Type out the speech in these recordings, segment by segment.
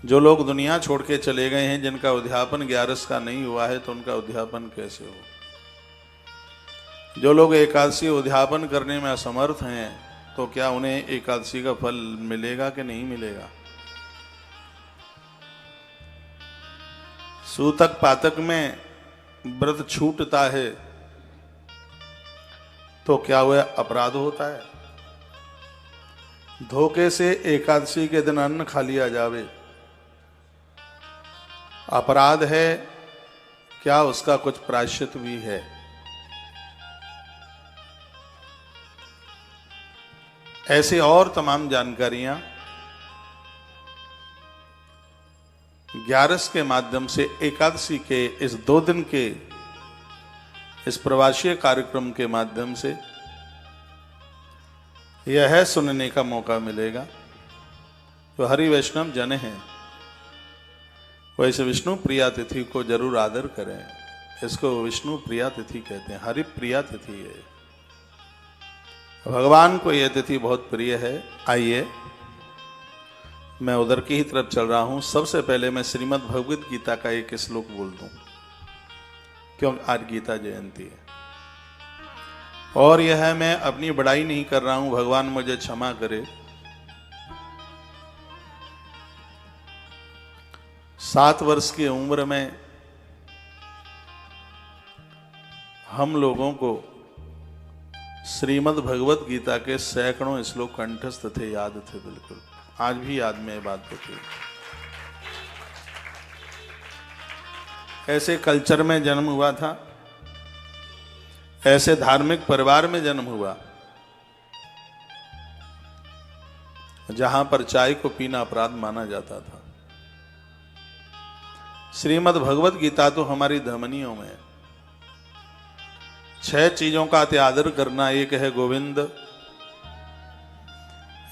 जो लोग दुनिया छोड़ के चले गए हैं, जिनका उद्यापन 11 का नहीं हुआ है, तो उनका उद्यापन कैसे हो? जो लोग एकादशी उद्यापन करने में असमर्थ हैं, तो क्या उन्हें एकादशी का फल मिलेगा कि नहीं मिलेगा? सूतक पातक में व्रत छूटता है तो क्या वह अपराध होता है? धोखे से एकादशी के दिन अन्न खा लिया जावे, अपराध है? क्या उसका कुछ प्रायश्चित भी है? ऐसे और तमाम जानकारियां 11 के माध्यम से एकादशी के इस 2 दिन के इस प्रवासीय कार्यक्रम के माध्यम से यह सुनने का मौका मिलेगा। तो हरि वैष्णव जन हैं, वैसे विष्णु प्रिया तिथि को जरूर आदर करें। इसको विष्णु प्रिया तिथि कहते हैं, हरि प्रिया तिथि है। भगवान को यह तिथि बहुत प्रिय है। आइए, मैं उधर की ही तरफ चल रहा हूं। सबसे पहले मैं श्रीमद् भगवद गीता का एक श्लोक बोल दूं, क्योंकि आज गीता जयंती है। और यह मैं अपनी बड़ाई नहीं कर रहा हूं, भगवान मुझे क्षमा करे। 7 वर्ष की उम्र में हम लोगों को श्रीमद् भगवत गीता के सैकड़ों श्लोक कंठस्थ थे, याद थे बिल्कुल। आज भी याद में ये बात होती है। ऐसे कल्चर में जन्म हुआ था, ऐसे धार्मिक परिवार में जन्म हुआ, जहां पर चाय को पीना अपराध माना जाता था। श्रीमद् भगवत गीता तो हमारी धमनियों में है। 6 चीजों का अति आदर करना। एक है गोविंद,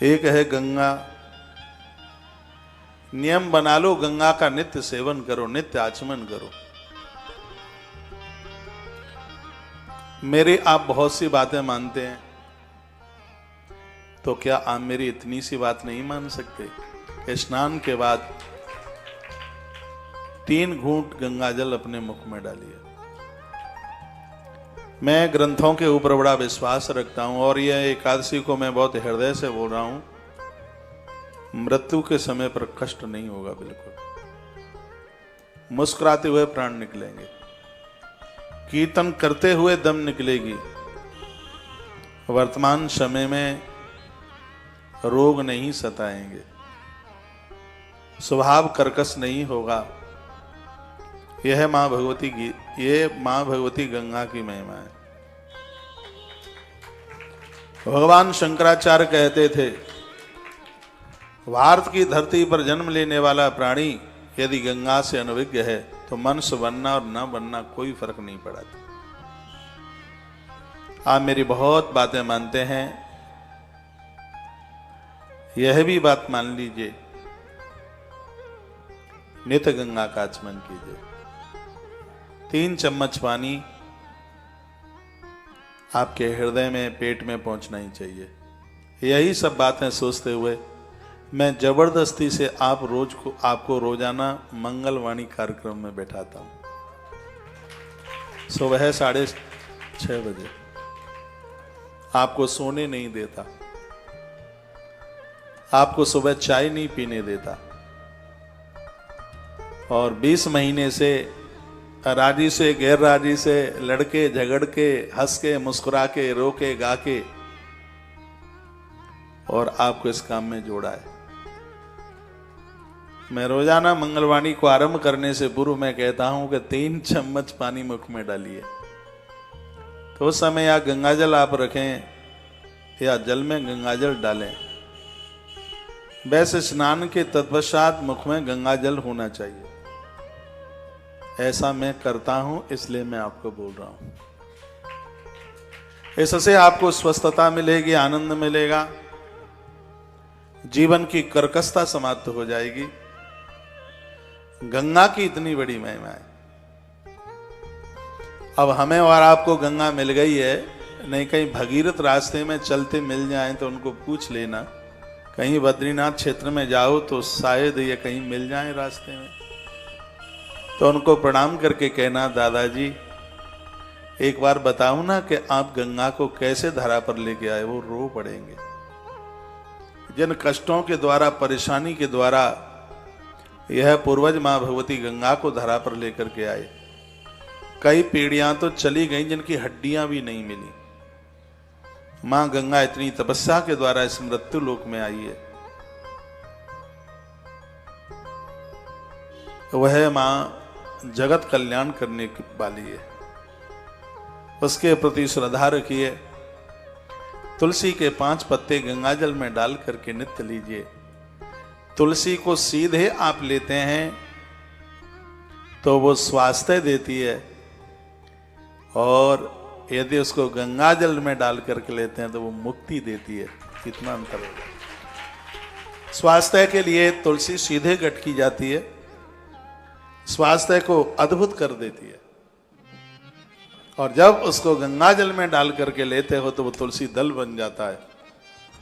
एक है गंगा। नियम बना लो, गंगा का नित्य सेवन करो, नित्य आचमन करो। मेरी आप बहुत सी बातें मानते हैं, तो क्या आप मेरी इतनी सी बात नहीं मान सकते कि स्नान के बाद 3 घूंट गंगाजल अपने मुख में डालिए। मैं ग्रंथों के ऊपर बड़ा विश्वास रखता हूं, और यह एकादशी को मैं बहुत हृदय से बोल रहा हूं। मृत्यु के समय पर कष्ट नहीं होगा, बिल्कुल मुस्कुराते हुए प्राण निकलेंगे, कीर्तन करते हुए दम निकलेगी। वर्तमान समय में रोग नहीं सताएंगे, स्वभाव कर्कश नहीं होगा। यह मां भगवती गंगा की महिमा है। भगवान शंकराचार्य कहते थे, भारत की धरती पर जन्म लेने वाला प्राणी यदि गंगा से अनभिज्ञ है, तो मनुष्य बनना और न बनना कोई फर्क नहीं पड़ा। आप मेरी बहुत बातें मानते हैं, यह भी बात मान लीजिए, नित्य गंगा का आचमन कीजिए। 3 चम्मच पानी आपके हृदय में, पेट में पहुंचना ही चाहिए। यही सब बातें सोचते हुए मैं जबरदस्ती से आपको रोजाना मंगलवाणी कार्यक्रम में बैठाता हूं। सुबह 6:30 बजे आपको सोने नहीं देता, आपको सुबह चाय नहीं पीने देता, और 20 महीने से राजी से गैर राजी से लड़के झगड़ के, हंस के, मुस्कुरा के, रो के, गा के, और आपको इस काम में जोड़ा है। मैं रोजाना मंगलवाणी को आरंभ करने से पूर्व मैं कहता हूं कि 3 चम्मच पानी मुख में डालिए। तो उस समय या गंगाजल आप रखें या जल में गंगाजल डालें। वैसे स्नान के तत्पश्चात मुख में गंगाजल होना चाहिए। ऐसा मैं करता हूं, इसलिए मैं आपको बोल रहा हूं। इससे आपको स्वस्थता मिलेगी, आनंद मिलेगा, जीवन की कर्कशता समाप्त हो जाएगी। गंगा की इतनी बड़ी महिमा है। अब हमें और आपको गंगा मिल गई है, नहीं कहीं भगीरथ रास्ते में चलते मिल जाएं तो उनको पूछ लेना कहीं बद्रीनाथ क्षेत्र में जाओ तो शायद ये कहीं मिल जाए रास्ते में, तो उनको प्रणाम करके कहना, दादाजी एक बार बताओ ना कि आप गंगा को कैसे धरा पर लेके आए। वो रो पड़ेंगे। जिन कष्टों के द्वारा, परेशानी के द्वारा यह पूर्वज मां भगवती गंगा को धरा पर लेकर के आए, कई पीढ़ियां तो चली गई जिनकी हड्डियां भी नहीं मिली। मां गंगा इतनी तपस्या के द्वारा इस मृत्यु लोक में आई है। वह मां जगत कल्याण करने वाली है, उसके प्रति श्रद्धा रखिए। तुलसी के 5 पत्ते गंगाजल में डाल करके नित्य लीजिए। तुलसी को सीधे आप लेते हैं तो वो स्वास्थ्य देती है, और यदि उसको गंगाजल में डाल करके लेते हैं तो वो मुक्ति देती है। कितना अंतर है। स्वास्थ्य के लिए तुलसी सीधे गटकी जाती है, स्वास्थ्य को अद्भुत कर देती है, और जब उसको गंगाजल में डाल करके लेते हो तो वो तुलसी दल बन जाता है।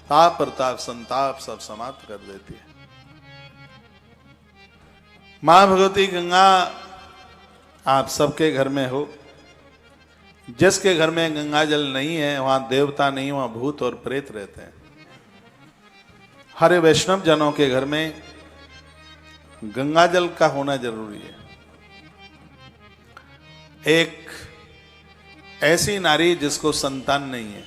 ताप प्रताप संताप सब समाप्त कर देती है। मां भगवती गंगा आप सबके घर में हो। जिसके घर में गंगा जल नहीं है वहां देवता नहीं, वहां भूत और प्रेत रहते हैं। हरे वैष्णव जनों के घर में गंगा जल का होना जरूरी है। एक ऐसी नारी जिसको संतान नहीं है,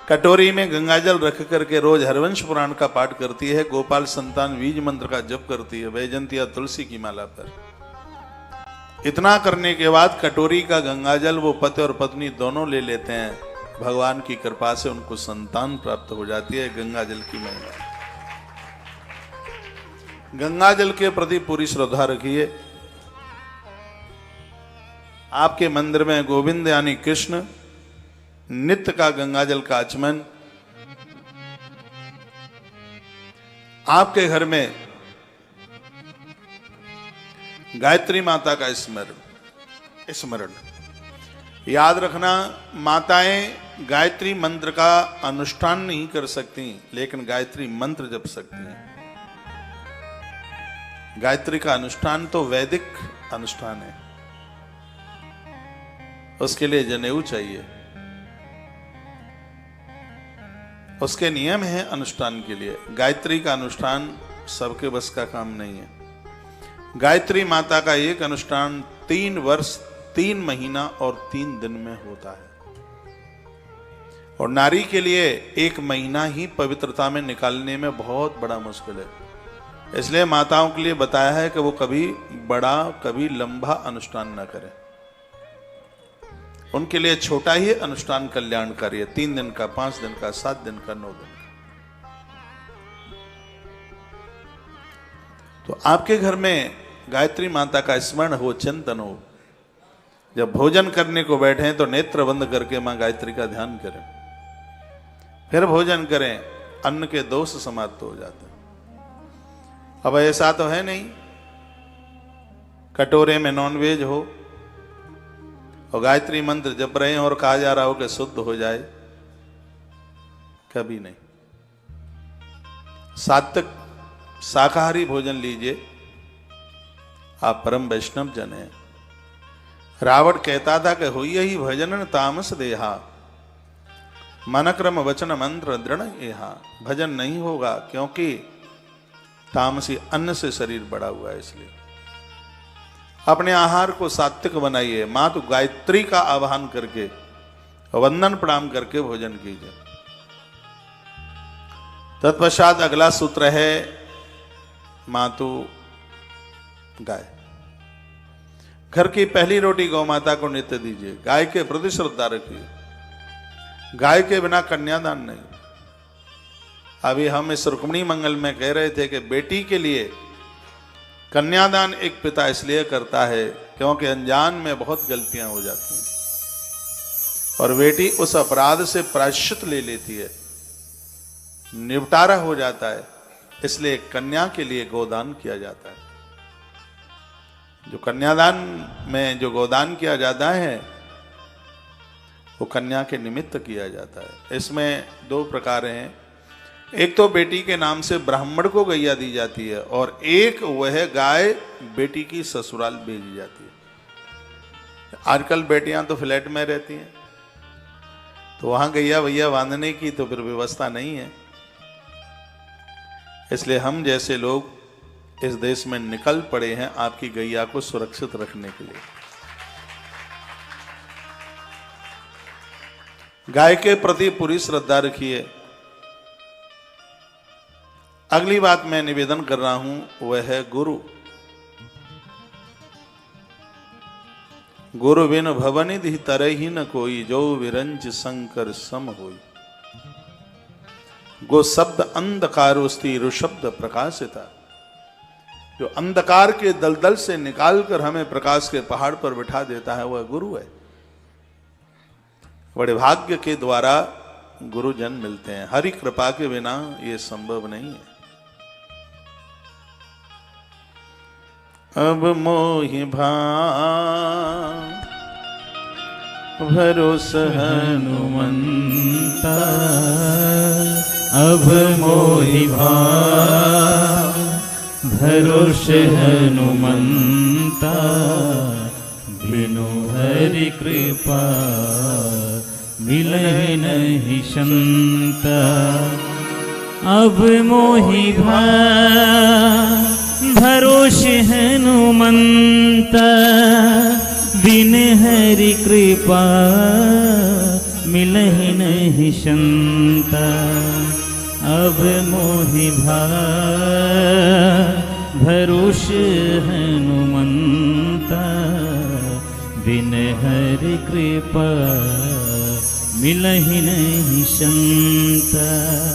कटोरी में गंगाजल रख करके रोज हरवंश पुराण का पाठ करती है, गोपाल संतान बीज मंत्र का जप करती है, वैजंतिया तुलसी की माला पर। इतना करने के बाद कटोरी का गंगाजल वो पति और पत्नी दोनों ले लेते हैं। भगवान की कृपा से उनको संतान प्राप्त हो जाती है। गंगाजल की महिमा। गंगाजल के प्रति पूरी श्रद्धा रखिए। आपके मंदिर में गोविंद यानी कृष्ण नित्य का गंगाजल का आचमन, आपके घर में गायत्री माता का स्मरण। याद रखना, माताएं गायत्री मंत्र का अनुष्ठान नहीं कर सकती, लेकिन गायत्री मंत्र जप सकती हैं। गायत्री का अनुष्ठान तो वैदिक अनुष्ठान है, उसके लिए जनेऊ चाहिए, उसके नियम है अनुष्ठान के लिए। गायत्री का अनुष्ठान सबके बस का काम नहीं है। गायत्री माता का एक अनुष्ठान 3 वर्ष 3 महीना और 3 दिन में होता है, और नारी के लिए 1 महीना ही पवित्रता में निकालने में बहुत बड़ा मुश्किल है। इसलिए माताओं के लिए बताया है कि वो कभी बड़ा कभी लंबा अनुष्ठान न करें। उनके लिए छोटा ही अनुष्ठान कल्याणकारी है। 3 दिन का, 5 दिन का, 7 दिन का, 9 दिन का। तो आपके घर में गायत्री माता का स्मरण हो, चिंतन हो। जब भोजन करने को बैठे तो नेत्र बंद करके मां गायत्री का ध्यान करें, फिर भोजन करें। अन्न के दोष समाप्त हो जाते हैं। अब ऐसा तो है नहीं कटोरे में नॉनवेज हो और गायत्री मंत्र जप रहे हैं और कहा जा रहा हो कि शुद्ध हो जाए, कभी नहीं। सात्विक शाकाहारी भोजन लीजिए, आप परम वैष्णव जन हैं। रावण कहता था कि हो यही भजन तामस देहा, मन क्रम वचन मंत्र दृढ़ एहा। भजन नहीं होगा क्योंकि तामसी अन्न से शरीर बढ़ा हुआ है। इसलिए अपने आहार को सात्विक बनाइए। मां तो गायत्री का आवाहन करके, वंदन प्रणाम करके भोजन कीजिए। तत्पश्चात अगला सूत्र है मातु गाय। घर की पहली रोटी गौ माता को नित्य दीजिए। गाय के प्रति श्रद्धा रखिए। गाय के बिना कन्यादान नहीं। अभी हम इस रुक्मिणी मंगल में कह रहे थे कि बेटी के लिए कन्यादान एक पिता इसलिए करता है क्योंकि अनजान में बहुत गलतियां हो जाती हैं और बेटी उस अपराध से प्रायश्चित ले लेती है, निपटारा हो जाता है। इसलिए कन्या के लिए गोदान किया जाता है। जो कन्यादान में जो गोदान किया जाता है वो कन्या के निमित्त किया जाता है। इसमें 2 प्रकार हैं। एक तो बेटी के नाम से ब्राह्मण को गैया दी जाती है और एक वह गाय बेटी की ससुराल भेजी जाती है। आजकल बेटियां तो फ्लैट में रहती हैं, तो वहां गैया भैया बांधने की तो फिर व्यवस्था नहीं है। इसलिए हम जैसे लोग इस देश में निकल पड़े हैं आपकी गैया को सुरक्षित रखने के लिए। गाय के प्रति पूरी श्रद्धा रखिए। अगली बात मैं निवेदन कर रहा हूं वह है गुरु। गुरु बिन भवनिधि तरहि न कोई, जो विरंज शंकर सम होई। गो शब्द अंधकारोस्ति ऋषब्द प्रकाशिता। जो अंधकार के दलदल से निकालकर हमें प्रकाश के पहाड़ पर बिठा देता है वह गुरु है। बड़े भाग्य के द्वारा गुरुजन मिलते हैं, हरि कृपा के बिना यह संभव नहीं है। अब मोहि भरोसा हनुमंता, अब मोहि भरोसे हनुमंता, बिनु हरि कृपा मिलहि नहीं संता। अब मोहि भरोसे हनुमंता, बिन हरि कृपा मिलहि नहीं संता। अब मोहि भरोसे हनुमंता, बिन हरि कृपा मिलहि नहीं संता।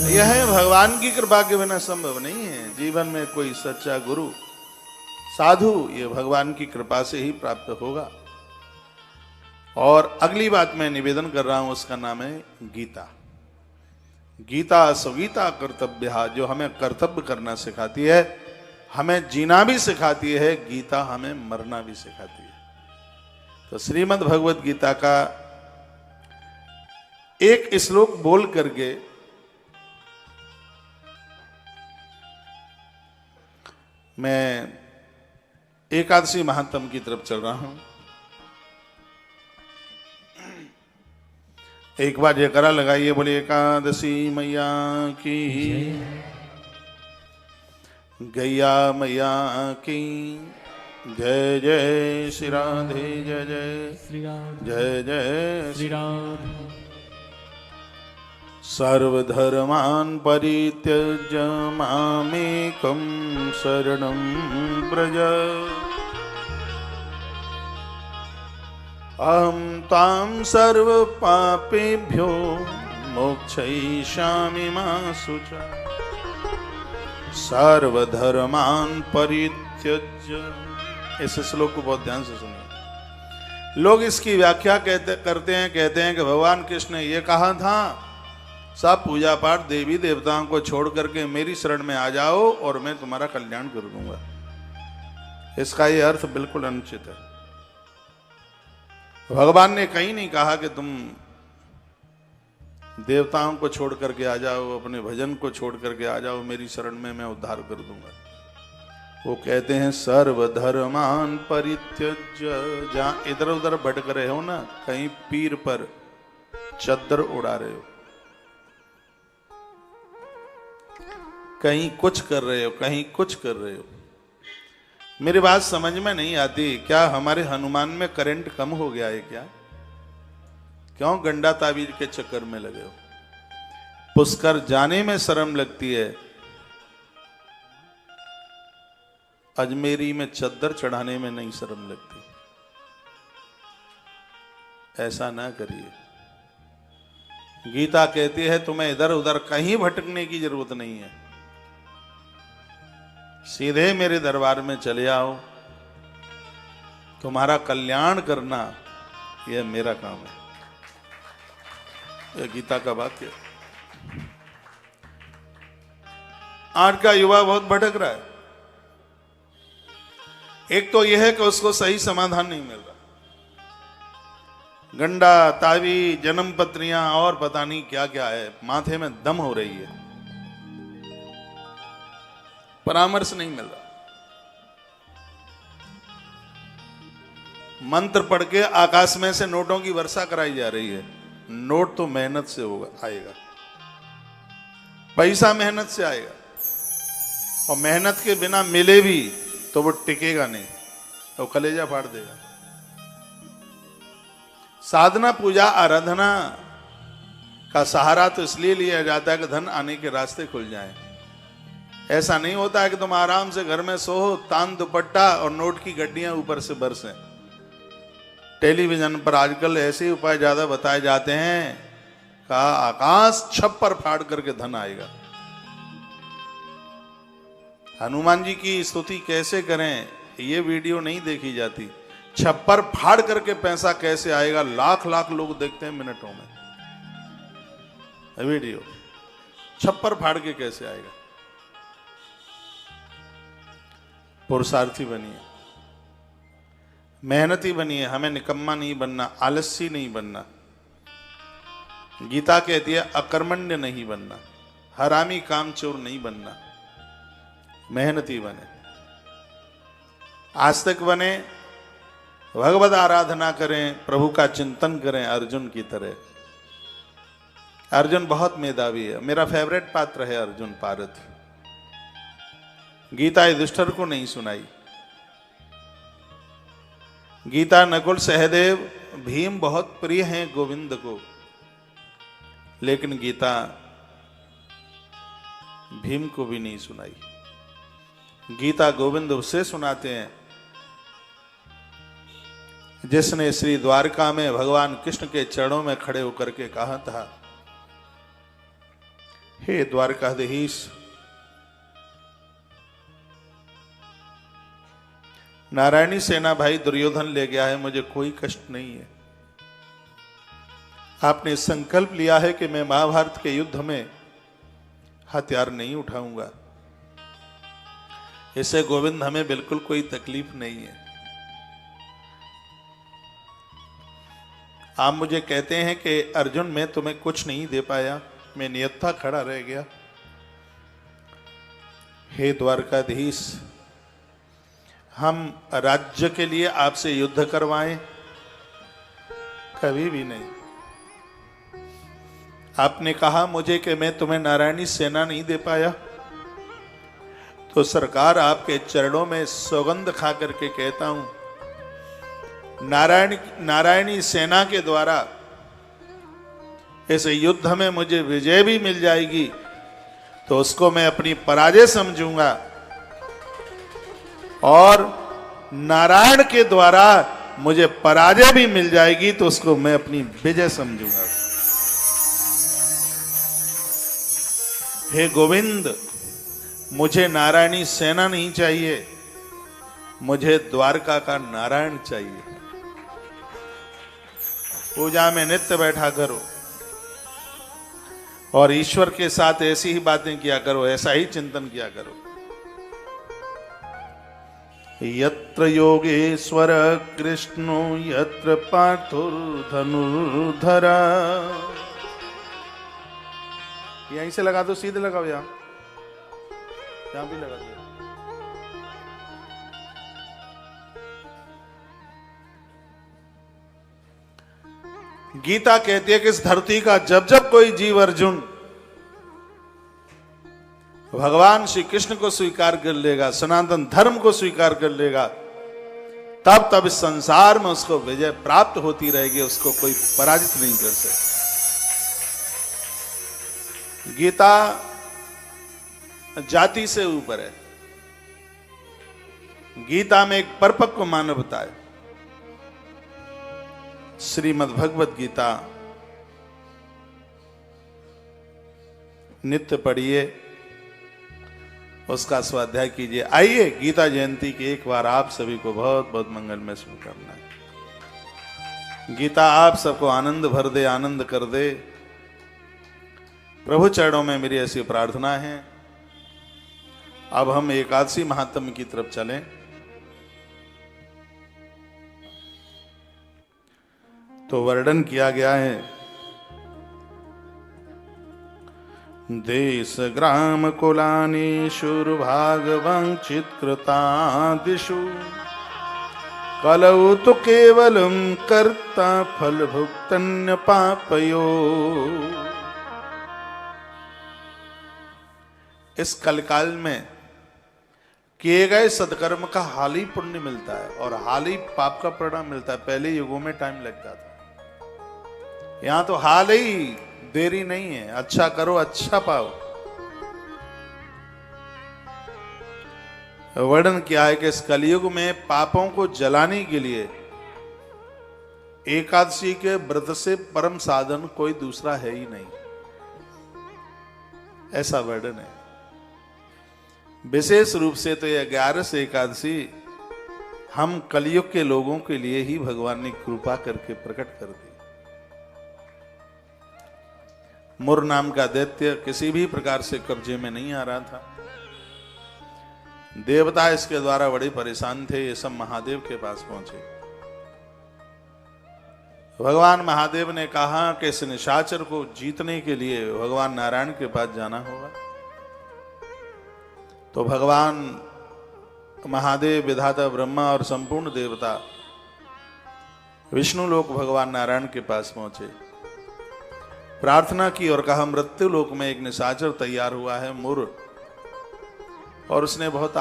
यह भगवान की कृपा के बिना संभव नहीं है। जीवन में कोई सच्चा गुरु साधु ये भगवान की कृपा से ही प्राप्त होगा। और अगली बात मैं निवेदन कर रहा हूं उसका नाम है गीता। गीता स्वगीता कर्तव्य, जो हमें कर्तव्य करना सिखाती है, हमें जीना भी सिखाती है, गीता हमें मरना भी सिखाती है। तो श्रीमद् भगवत गीता का एक श्लोक बोल करके मैं एकादशी महात्म की तरफ चल रहा हूं। एक बार जयकारा लगाइए, बोले एकादशी मैया की, गैया मैया की जय। जय श्री राधे, जय जय श्री राधे, जय जय श्री राधे। सर्वधर्मान् परित्यज्य मामेकं शरणं व्रज, अहं तां सर्वपापेभ्यो मोक्षयिष्यामि मा शुचा। सर्वधर्मान् परित्यज्य, इस श्लोक को बहुत ध्यान से सुनिए। लोग इसकी व्याख्या कहते हैं कि भगवान कृष्ण ने यह कहा था सब पूजा पाठ देवी देवताओं को छोड़ करके मेरी शरण में आ जाओ और मैं तुम्हारा कल्याण कर दूंगा। इसका यह अर्थ बिल्कुल अनुचित है। भगवान ने कहीं नहीं कहा कि तुम देवताओं को छोड़ करके आ जाओ, अपने भजन को छोड़ करके आ जाओ मेरी शरण में, मैं उद्धार कर दूंगा। वो कहते हैं सर्वधर्मान परित्यज्य। जहां इधर उधर भटक रहे हो ना, कहीं पीर पर चद्दर उड़ा रहे हो, कहीं कुछ कर रहे हो, कहीं कुछ कर रहे हो, मेरी बात समझ में नहीं आती। क्या हमारे हनुमान में करंट कम हो गया है क्या? क्यों गंडा ताबीज के चक्कर में लगे हो? पुष्कर जाने में शर्म लगती है, अजमेरी में चद्दर चढ़ाने में नहीं शर्म लगती। ऐसा ना करिए। गीता कहती है तुम्हें इधर उधर कहीं भटकने की जरूरत नहीं है, सीधे मेरे दरबार में चले आओ, तुम्हारा कल्याण करना यह मेरा काम है। यह गीता का वाक्य। आज का युवा बहुत भटक रहा है। एक तो यह है कि उसको सही समाधान नहीं मिल रहा, गंडा तावी जन्म पत्रियां और पता नहीं क्या क्या है, माथे में दम हो रही है। परामर्श नहीं मिल रहा। मंत्र पढ़ के आकाश में से नोटों की वर्षा कराई जा रही है। नोट तो मेहनत से होगा, आएगा। पैसा मेहनत से आएगा, और मेहनत के बिना मिले भी तो वो टिकेगा नहीं, वो कलेजा फाड़ देगा। साधना, पूजा, आराधना का सहारा तो इसलिए लिया जाता है कि धन आने के रास्ते खुल जाएं। ऐसा नहीं होता है कि तुम आराम से घर में सोहो, तान दुपट्टा और नोट की गड्डियां ऊपर से बरसें। टेलीविजन पर आजकल ऐसे ही उपाय ज्यादा बताए जाते हैं, कहा आकाश छप्पर फाड़ करके धन आएगा। हनुमान जी की स्तुति कैसे करें, ये वीडियो नहीं देखी जाती। छप्पर फाड़ करके पैसा कैसे आएगा, लाख लाख लोग देखते हैं मिनटों में वीडियो। छप्पर फाड़ के कैसे आएगा। पुरुषार्थी बनिए, मेहनती बनिए, हमें निकम्मा नहीं बनना, आलसी नहीं बनना। गीता कहती है अकर्मण्य नहीं बनना, हरामी कामचोर नहीं बनना, मेहनती बने, आस्तिक बने, भगवत आराधना करें, प्रभु का चिंतन करें अर्जुन की तरह। अर्जुन बहुत मेधावी है, मेरा फेवरेट पात्र है अर्जुन पारथ। गीता युधिष्ठिर को नहीं सुनाई। गीता नकुल सहदेव भीम बहुत प्रिय हैं गोविंद को, लेकिन गीता भीम को भी नहीं सुनाई। गीता गोविंद उसे सुनाते हैं जिसने श्री द्वारका में भगवान कृष्ण के चरणों में खड़े होकर के कहा था, हे द्वारकाधीश, नारायणी सेना भाई दुर्योधन ले गया है, मुझे कोई कष्ट नहीं है। आपने संकल्प लिया है कि मैं महाभारत के युद्ध में हथियार नहीं उठाऊंगा, इससे गोविंद हमें बिल्कुल कोई तकलीफ नहीं है। आप मुझे कहते हैं कि अर्जुन मैं तुम्हें कुछ नहीं दे पाया, मैं नियत्था खड़ा रह गया। हे द्वारकाधीश, हम राज्य के लिए आपसे युद्ध करवाएं? कभी भी नहीं। आपने कहा मुझे कि मैं तुम्हें नारायणी सेना नहीं दे पाया, तो सरकार आपके चरणों में सौगंध खा करके कहता हूं, नारायणी सेना के द्वारा इस युद्ध में मुझे विजय भी मिल जाएगी, तो उसको मैं अपनी पराजय समझूंगा, और नारायण के द्वारा मुझे पराजय भी मिल जाएगी तो उसको मैं अपनी विजय समझूंगा। हे गोविंद, मुझे नारायणी सेना नहीं चाहिए, मुझे द्वारका का नारायण चाहिए। पूजा में नित्य बैठा करो और ईश्वर के साथ ऐसी ही बातें किया करो, ऐसा ही चिंतन किया करो। यत्र योगेश्वर कृष्णो यत्र पार्थुर्धनुर्धरा। यहीं से लगा दो, सीधे लगाओ, यहां भी लगा दो। गीता कहती है कि इस धरती का जब जब कोई जीव अर्जुन भगवान श्री कृष्ण को स्वीकार कर लेगा, सनातन धर्म को स्वीकार कर लेगा, तब तब इस संसार में उसको विजय प्राप्त होती रहेगी, उसको कोई पराजित नहीं कर सकता। गीता जाति से ऊपर है। गीता में एक परिपक्व मानवता है। श्रीमद् भगवत गीता नित्य पढ़िए, उसका स्वाध्याय कीजिए। आइए गीता जयंती की एक बार आप सभी को बहुत बहुत मंगलमय शुभकामनाएं। गीता आप सबको आनंद भर दे, आनंद कर दे। प्रभु चरणों में मेरी ऐसी प्रार्थना है। अब हम एकादशी महात्म्य की तरफ चलें। तो वर्णन किया गया है, देश ग्राम कुलानि शूरभाग वंचित कृतादिषु कलौ तो केवलम कर्ता फल भुक्तन्य पापयो। इस कलकाल में किए गए सदकर्म का हाल ही पुण्य मिलता है और हाल ही पाप का परिणाम मिलता है। पहले युगों में टाइम लगता था, यहां तो हाल ही देरी नहीं है। अच्छा करो अच्छा पाओ। वर्णन किया है कि इस कलयुग में पापों को जलाने के लिए एकादशी के व्रत से परम साधन कोई दूसरा है ही नहीं, ऐसा वर्णन है। विशेष रूप से तो यह 11 एकादशी हम कलयुग के लोगों के लिए ही भगवान ने कृपा करके प्रकट कर दी। मुर नाम का दैत्य किसी भी प्रकार से कब्जे में नहीं आ रहा था। देवता इसके द्वारा बड़े परेशान थे। ये सब महादेव के पास पहुंचे। भगवान महादेव ने कहा कि इस निशाचर को जीतने के लिए भगवान नारायण के पास जाना होगा। तो भगवान महादेव, विधाता ब्रह्मा और संपूर्ण देवता विष्णु लोक भगवान नारायण के पास पहुंचे, प्रार्थना की और कहा मृत्यु लोक में एक निशाचर तैयार हुआ है, मुर, और उसने बहुत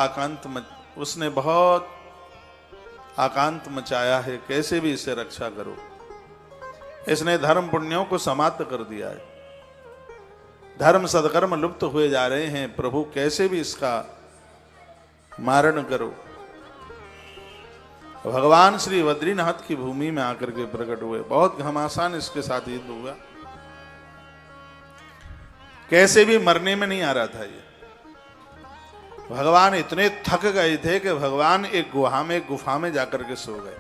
आकांत मचाया है। कैसे भी इसे रक्षा करो। इसने धर्म पुण्यों को समाप्त कर दिया है। धर्म सदकर्म लुप्त हुए जा रहे हैं। प्रभु कैसे भी इसका मारण करो। भगवान श्री बद्रीनाथ की भूमि में आकर के प्रकट हुए। बहुत घमासान इसके साथ युद्ध हुआ। कैसे भी मरने में नहीं आ रहा था ये। भगवान इतने थक गए थे कि भगवान एक गुफा में जाकर के सो गए।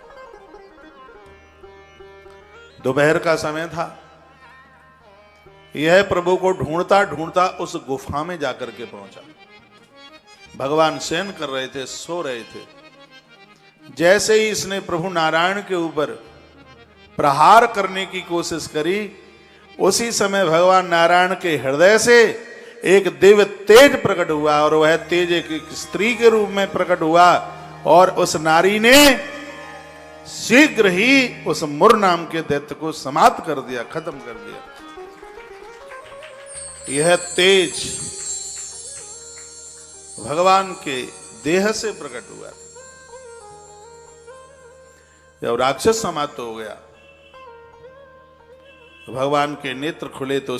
दोपहर का समय था। यह प्रभु को ढूंढता ढूंढता उस गुफा में जाकर के पहुंचा। भगवान शयन कर रहे थे, सो रहे थे। जैसे ही इसने प्रभु नारायण के ऊपर प्रहार करने की कोशिश करी, उसी समय भगवान नारायण के हृदय से एक दिव्य तेज प्रकट हुआ और वह तेज एक स्त्री के रूप में प्रकट हुआ और उस नारी ने शीघ्र ही उस मुर नाम के दैत्य को समाप्त कर दिया, खत्म कर दिया। यह तेज भगवान के देह से प्रकट हुआ। जब राक्षस समाप्त हो गया, भगवान के नेत्र खुले तो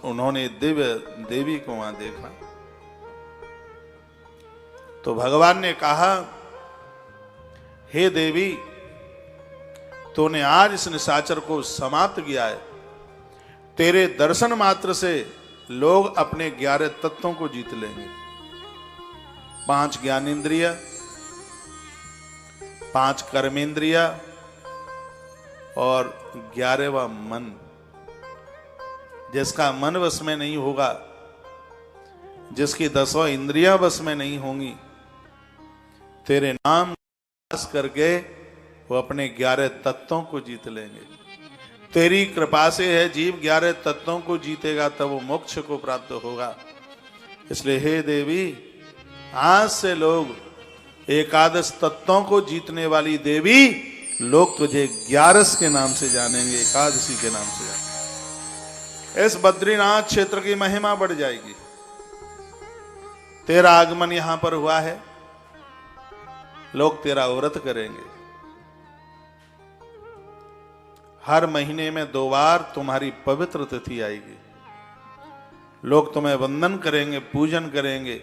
उन्होंने दिव्य देवी को वहां देखा। तो भगवान ने कहा, हे देवी, तूने आज इस निशाचर को समाप्त किया है। तेरे दर्शन मात्र से लोग अपने 11 तत्वों को जीत लेंगे। 5 ज्ञानेंद्रिय, 5 कर्मेंद्रिय और 11वां मन। जिसका मन वश में नहीं होगा, जिसकी 10वां इंद्रियां वश में नहीं होंगी, तेरे नाम करके वो अपने 11 तत्वों को जीत लेंगे। तेरी कृपा से है जीव 11 तत्वों को जीतेगा तब वो मोक्ष को प्राप्त होगा। इसलिए हे देवी, आज से लोग 11 तत्वों को जीतने वाली देवी, लोग तुझे 11 के नाम से जानेंगे, एकादशी के नाम से जानेंगे। इस बद्रीनाथ क्षेत्र की महिमा बढ़ जाएगी। तेरा आगमन यहां पर हुआ है, लोग तेरा व्रत करेंगे। हर महीने में 2 बार तुम्हारी पवित्र तिथि आएगी। लोग तुम्हें वंदन करेंगे, पूजन करेंगे।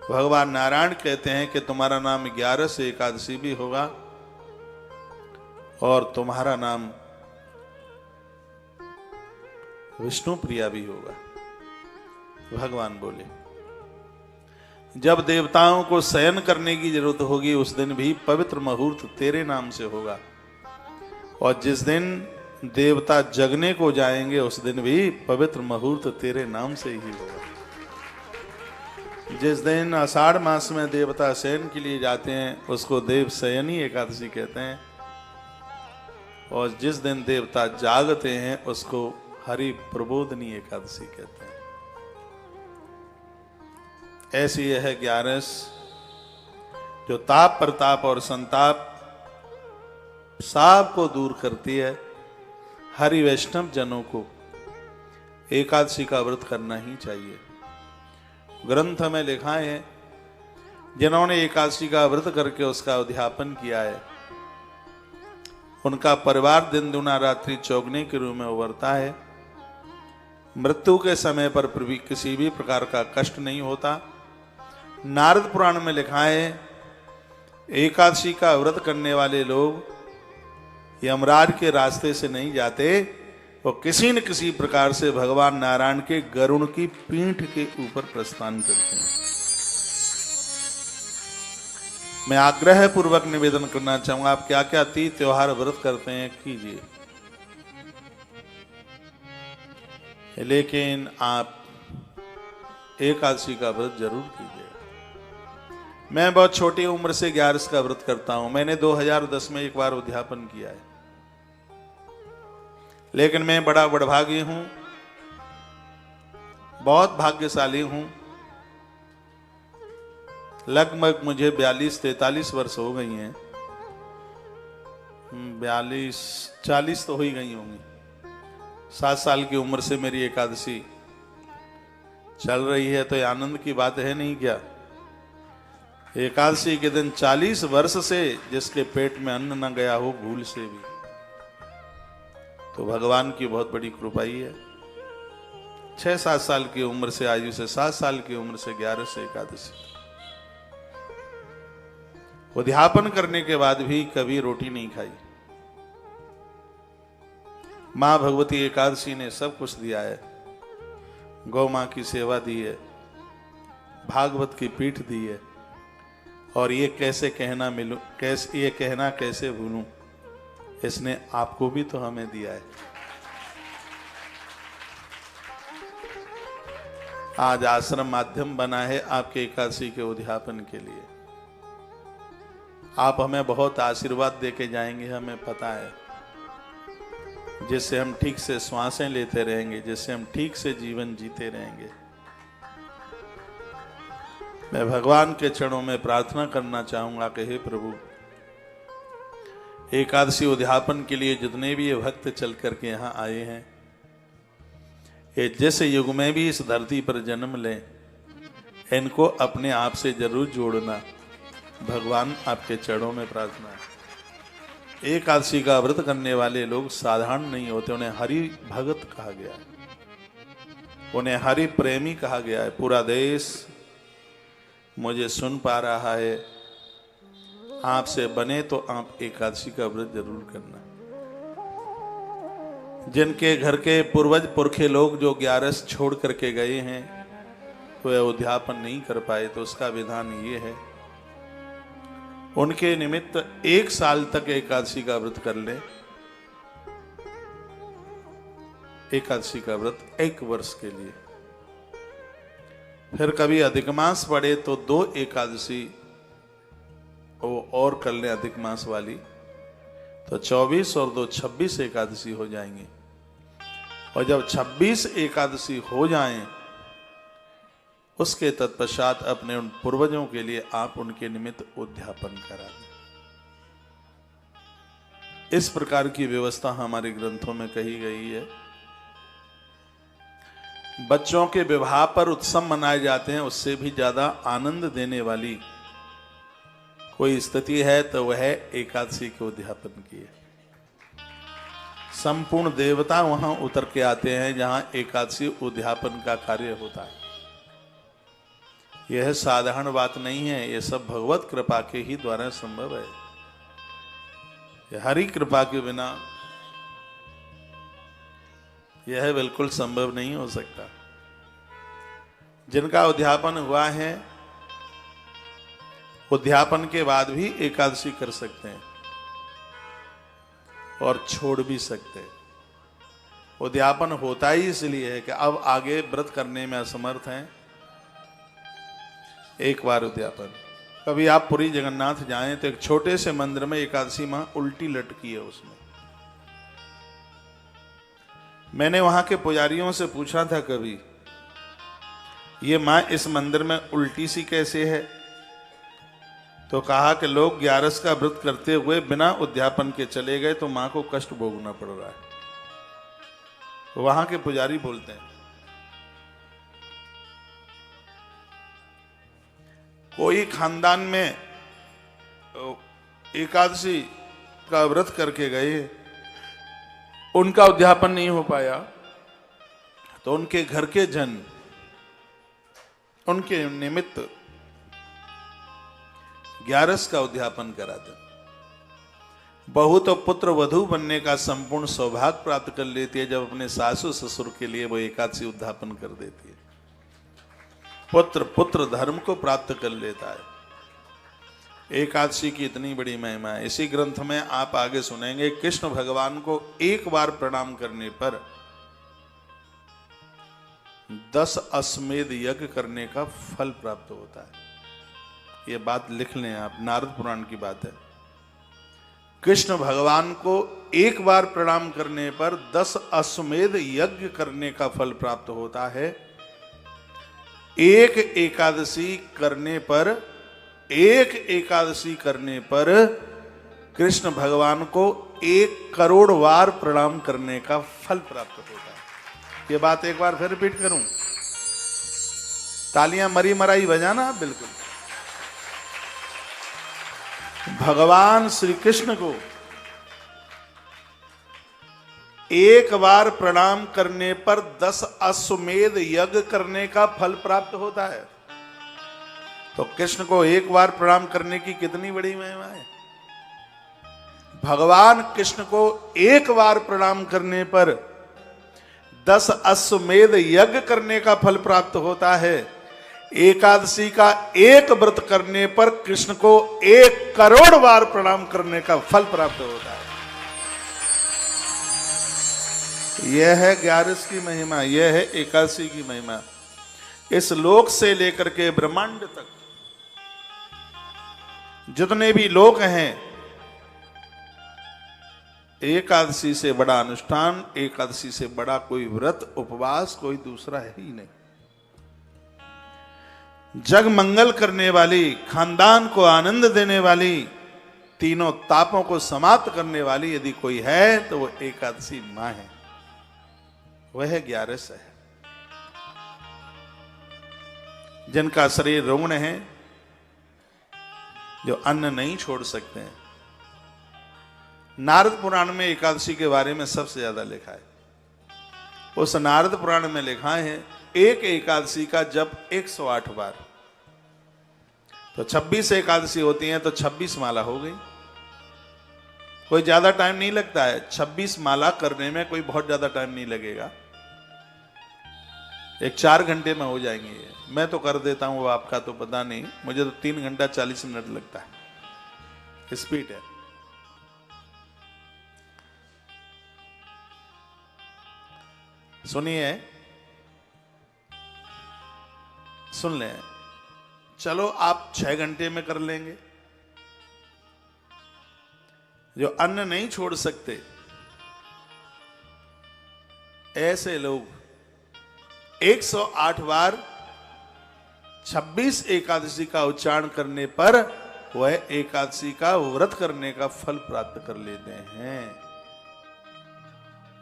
भगवान नारायण कहते हैं कि तुम्हारा नाम 11 एकादशी भी होगा और तुम्हारा नाम विष्णु प्रिया भी होगा। भगवान बोले, जब देवताओं को शयन करने की जरूरत होगी उस दिन भी पवित्र मुहूर्त तेरे नाम से होगा, और जिस दिन देवता जगने को जाएंगे उस दिन भी पवित्र मुहूर्त तेरे नाम से ही होगा। जिस दिन आषाढ़ मास में देवता शयन के लिए जाते हैं उसको देव शयनी एकादशी कहते हैं, और जिस दिन देवता जागते हैं उसको हरि प्रबोधनी एकादशी कहते हैं। ऐसी यह ग्यारस जो ताप प्रताप और संताप सब को दूर करती है। हरि वैष्णव जनों को एकादशी का व्रत करना ही चाहिए। ग्रंथ में लिखा है, जिन्होंने एकादशी का व्रत करके उसका उद्यापन किया है, उनका परिवार दिन दुना रात्रि चौगने के रूप में उभरता है। मृत्यु के समय पर किसी भी प्रकार का कष्ट नहीं होता। नारद पुराण में लिखा है, एकादशी का व्रत करने वाले लोग यमराज के रास्ते से नहीं जाते, वो किसी न किसी प्रकार से भगवान नारायण के गरुड़ की पीठ के ऊपर प्रस्थान करते हैं। मैं आग्रह पूर्वक निवेदन करना चाहूंगा, आप क्या क्या तीज त्योहार व्रत करते हैं कीजिए, लेकिन आप एकादशी का व्रत जरूर कीजिए। मैं बहुत छोटी उम्र से ग्यारस का व्रत करता हूं। मैंने 2010 में एक बार उद्यापन किया है, लेकिन मैं बड़ा वडभागी हूं, बहुत भाग्यशाली हूं। लगभग मुझे 42-43 वर्ष हो गई हैं, 42-40 तो हो ही गई होंगी। 7 साल की उम्र से मेरी एकादशी चल रही है, तो ये आनंद की बात है नहीं क्या? एकादशी के दिन 40 वर्ष से जिसके पेट में अन्न न गया हो भूल से भी, तो भगवान की बहुत बड़ी कृपा ही है। 6-7 साल की उम्र से, आयु से 7 साल की उम्र से 11 से एकादशी उद्यापन करने के बाद भी कभी रोटी नहीं खाई। मां भगवती एकादशी ने सब कुछ दिया है। गौ मां की सेवा दी है, भागवत की पीठ दी है, और ये कैसे कहना मिलूं, कैसे ये कहना कैसे भूलूं, इसने आपको भी तो हमें दिया है। आज आश्रम माध्यम बना है आपके एकादशी के उद्यापन के लिए। आप हमें बहुत आशीर्वाद देके जाएंगे, हमें पता है, जिससे हम ठीक से श्वासें लेते रहेंगे, जिससे हम ठीक से जीवन जीते रहेंगे। मैं भगवान के चरणों में प्रार्थना करना चाहूंगा कि हे प्रभु, एकादशी उद्यापन के लिए जितने भी ये भक्त चल करके यहाँ आए हैं, ये जिस युग में भी इस धरती पर जन्म लें, इनको अपने आप से जरूर जोड़ना। भगवान आपके चरणों में प्रार्थना है। एकादशी का व्रत करने वाले लोग साधारण नहीं होते, उन्हें हरि भगत कहा गया है, उन्हें हरि प्रेमी कहा गया है। पूरा देश मुझे सुन पा रहा है, आपसे बने तो आप एकादशी का व्रत जरूर करना। जिनके घर के पूर्वज पुरखे लोग जो ग्यारस छोड़ करके गए हैं, तो यह उद्यापन नहीं कर पाए, तो उसका विधान ये है, उनके निमित्त 1 साल तक एकादशी का व्रत कर ले। एकादशी का व्रत 1 वर्ष के लिए। फिर कभी अधिक मास पड़े तो 2 एकादशी वो और कर ले अधिक मास वाली, तो 24 और 2 26 एकादशी हो जाएंगे। और जब 26 एकादशी हो जाएं, उसके तत्पश्चात अपने उन पूर्वजों के लिए आप उनके निमित्त उद्यापन करा दें। इस प्रकार की व्यवस्था हमारे ग्रंथों में कही गई है। बच्चों के विवाह पर उत्सव मनाए जाते हैं, उससे भी ज्यादा आनंद देने वाली कोई स्थिति है तो वह एकादशी के उद्यापन की है। संपूर्ण देवता वहां उतर के आते हैं जहां एकादशी उद्यापन का कार्य होता है। यह साधारण बात नहीं है, यह सब भगवत कृपा के ही द्वारा संभव है। यह हरि कृपा के बिना यह बिल्कुल संभव नहीं हो सकता। जिनका उद्यापन हुआ है, उद्यापन के बाद भी एकादशी कर सकते हैं और छोड़ भी सकते हैं। उद्यापन होता ही इसलिए है कि अब आगे व्रत करने में असमर्थ हैं। एक बार उद्यापन, कभी आप पुरी जगन्नाथ जाएं तो एक छोटे से मंदिर में एकादशी मां उल्टी लटकी है। उसमें मैंने वहां के पुजारियों से पूछा था, कभी ये माँ इस मंदिर में उल्टी सी कैसे है? तो कहा कि लोग 11 का व्रत करते हुए बिना उद्यापन के चले गए तो माँ को कष्ट भोगना पड़ रहा है। तो वहां के पुजारी बोलते हैं, कोई खानदान में एकादशी का व्रत करके गए, उनका उद्यापन नहीं हो पाया, तो उनके घर के जन उनके निमित्त 11 का उद्यापन कराते। बहू तो पुत्र वधू बनने का संपूर्ण सौभाग्य प्राप्त कर लेती है जब अपने सासू ससुर के लिए वो एकादशी उद्यापन कर देती है। पुत्र पुत्र धर्म को प्राप्त कर लेता है। एकादशी की इतनी बड़ी महिमा है। इसी ग्रंथ में आप आगे सुनेंगे, कृष्ण भगवान को एक बार प्रणाम करने पर 10 अश्वमेध यज्ञ करने का फल प्राप्त होता है। ये बात लिख लें आप, नारद पुराण की बात है। कृष्ण भगवान को एक बार प्रणाम करने पर 10 अश्वमेध यज्ञ करने का फल प्राप्त होता है। एक एकादशी करने पर कृष्ण भगवान को 1 करोड़ बार प्रणाम करने का फल प्राप्त होता है। ये बात एक बार फिर रिपीट करूं, तालियां मरी मराई बजाना। बिल्कुल, भगवान श्री कृष्ण को एक बार प्रणाम करने पर 10 अश्वमेध यज्ञ करने का फल प्राप्त होता है। तो कृष्ण को एक बार प्रणाम करने की कितनी बड़ी महिमा है। भगवान कृष्ण को एक बार प्रणाम करने पर 10 अश्वमेध यज्ञ करने का फल प्राप्त होता है। एकादशी का एक व्रत करने पर कृष्ण को 1 करोड़ बार प्रणाम करने का फल प्राप्त होता है। यह है 11 की महिमा, यह है एकादशी की महिमा। इस लोक से लेकर के ब्रह्मांड तक जितने भी लोक हैं, एकादशी से बड़ा अनुष्ठान, एकादशी से बड़ा कोई व्रत उपवास कोई दूसरा है ही नहीं। जग मंगल करने वाली, खानदान को आनंद देने वाली, तीनों तापों को समाप्त करने वाली यदि कोई है तो वो एकादशी मां है, वह 11 है। जिनका शरीर रुग्ण है, जो अन्न नहीं छोड़ सकते हैं। नारद पुराण में एकादशी के बारे में सबसे ज्यादा लिखा है। उस नारद पुराण में लिखा है, एक एकादशी का जप 108 बार, तो 26 एकादशी होती हैं तो 26 माला हो गई। कोई ज्यादा टाइम नहीं लगता है, 26 माला करने में कोई बहुत ज्यादा टाइम नहीं लगेगा, 4 घंटे में हो जाएंगे ये। मैं तो कर देता हूं, वो आपका तो पता नहीं, मुझे तो 3 घंटा 40 मिनट लगता है, स्पीड है। सुनिए, सुन लें, चलो आप 6 घंटे में कर लेंगे। जो अन्न नहीं छोड़ सकते ऐसे लोग 108 बार 26 एकादशी का उच्चारण करने पर वह एकादशी का व्रत करने का फल प्राप्त कर लेते हैं।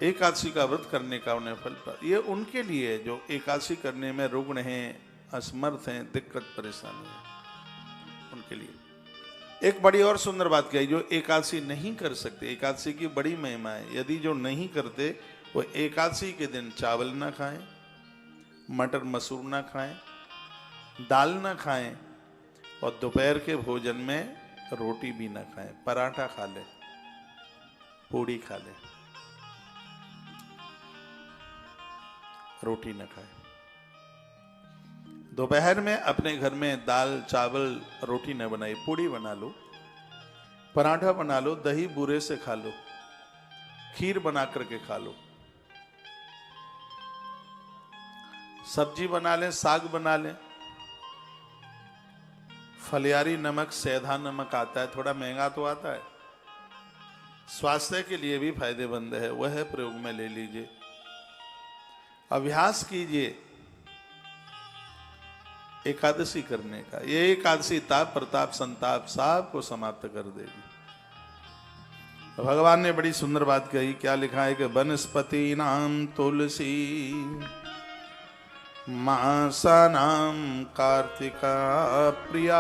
एकादशी का व्रत करने का उन्हें फल प्राप्त, ये उनके लिए जो एकादशी करने में रुग्ण हैं, असमर्थ हैं, दिक्कत परेशानी है, उनके लिए। एक बड़ी और सुंदर बात कही, जो एकादशी नहीं कर सकते, एकादशी की बड़ी महिमा है। यदि जो नहीं करते वो एकादशी के दिन चावल ना खाएं, मटर मसूर ना खाएं, दाल ना खाएं, और दोपहर के भोजन में रोटी भी ना खाएं, पराठा खा लें, पूड़ी खा लें, रोटी ना खाएं। दोपहर में अपने घर में दाल चावल रोटी न बनाई, पूड़ी बना लो, पराठा बना लो, दही बूरे से खा लो, खीर बना करके खा लो, सब्जी बना लें, साग बना लें। फलियारी नमक, सेधा नमक आता है, थोड़ा महंगा तो आता है, स्वास्थ्य के लिए भी फायदेमंद है, वह प्रयोग में ले लीजिए। अभ्यास कीजिए एकादशी करने का। ये एकादशी ताप प्रताप संताप सब को समाप्त कर देगी। भगवान ने बड़ी सुंदर बात कही, क्या लिखा है कि वनस्पति नाम तुलसी मासा नाम कार्तिका प्रिया।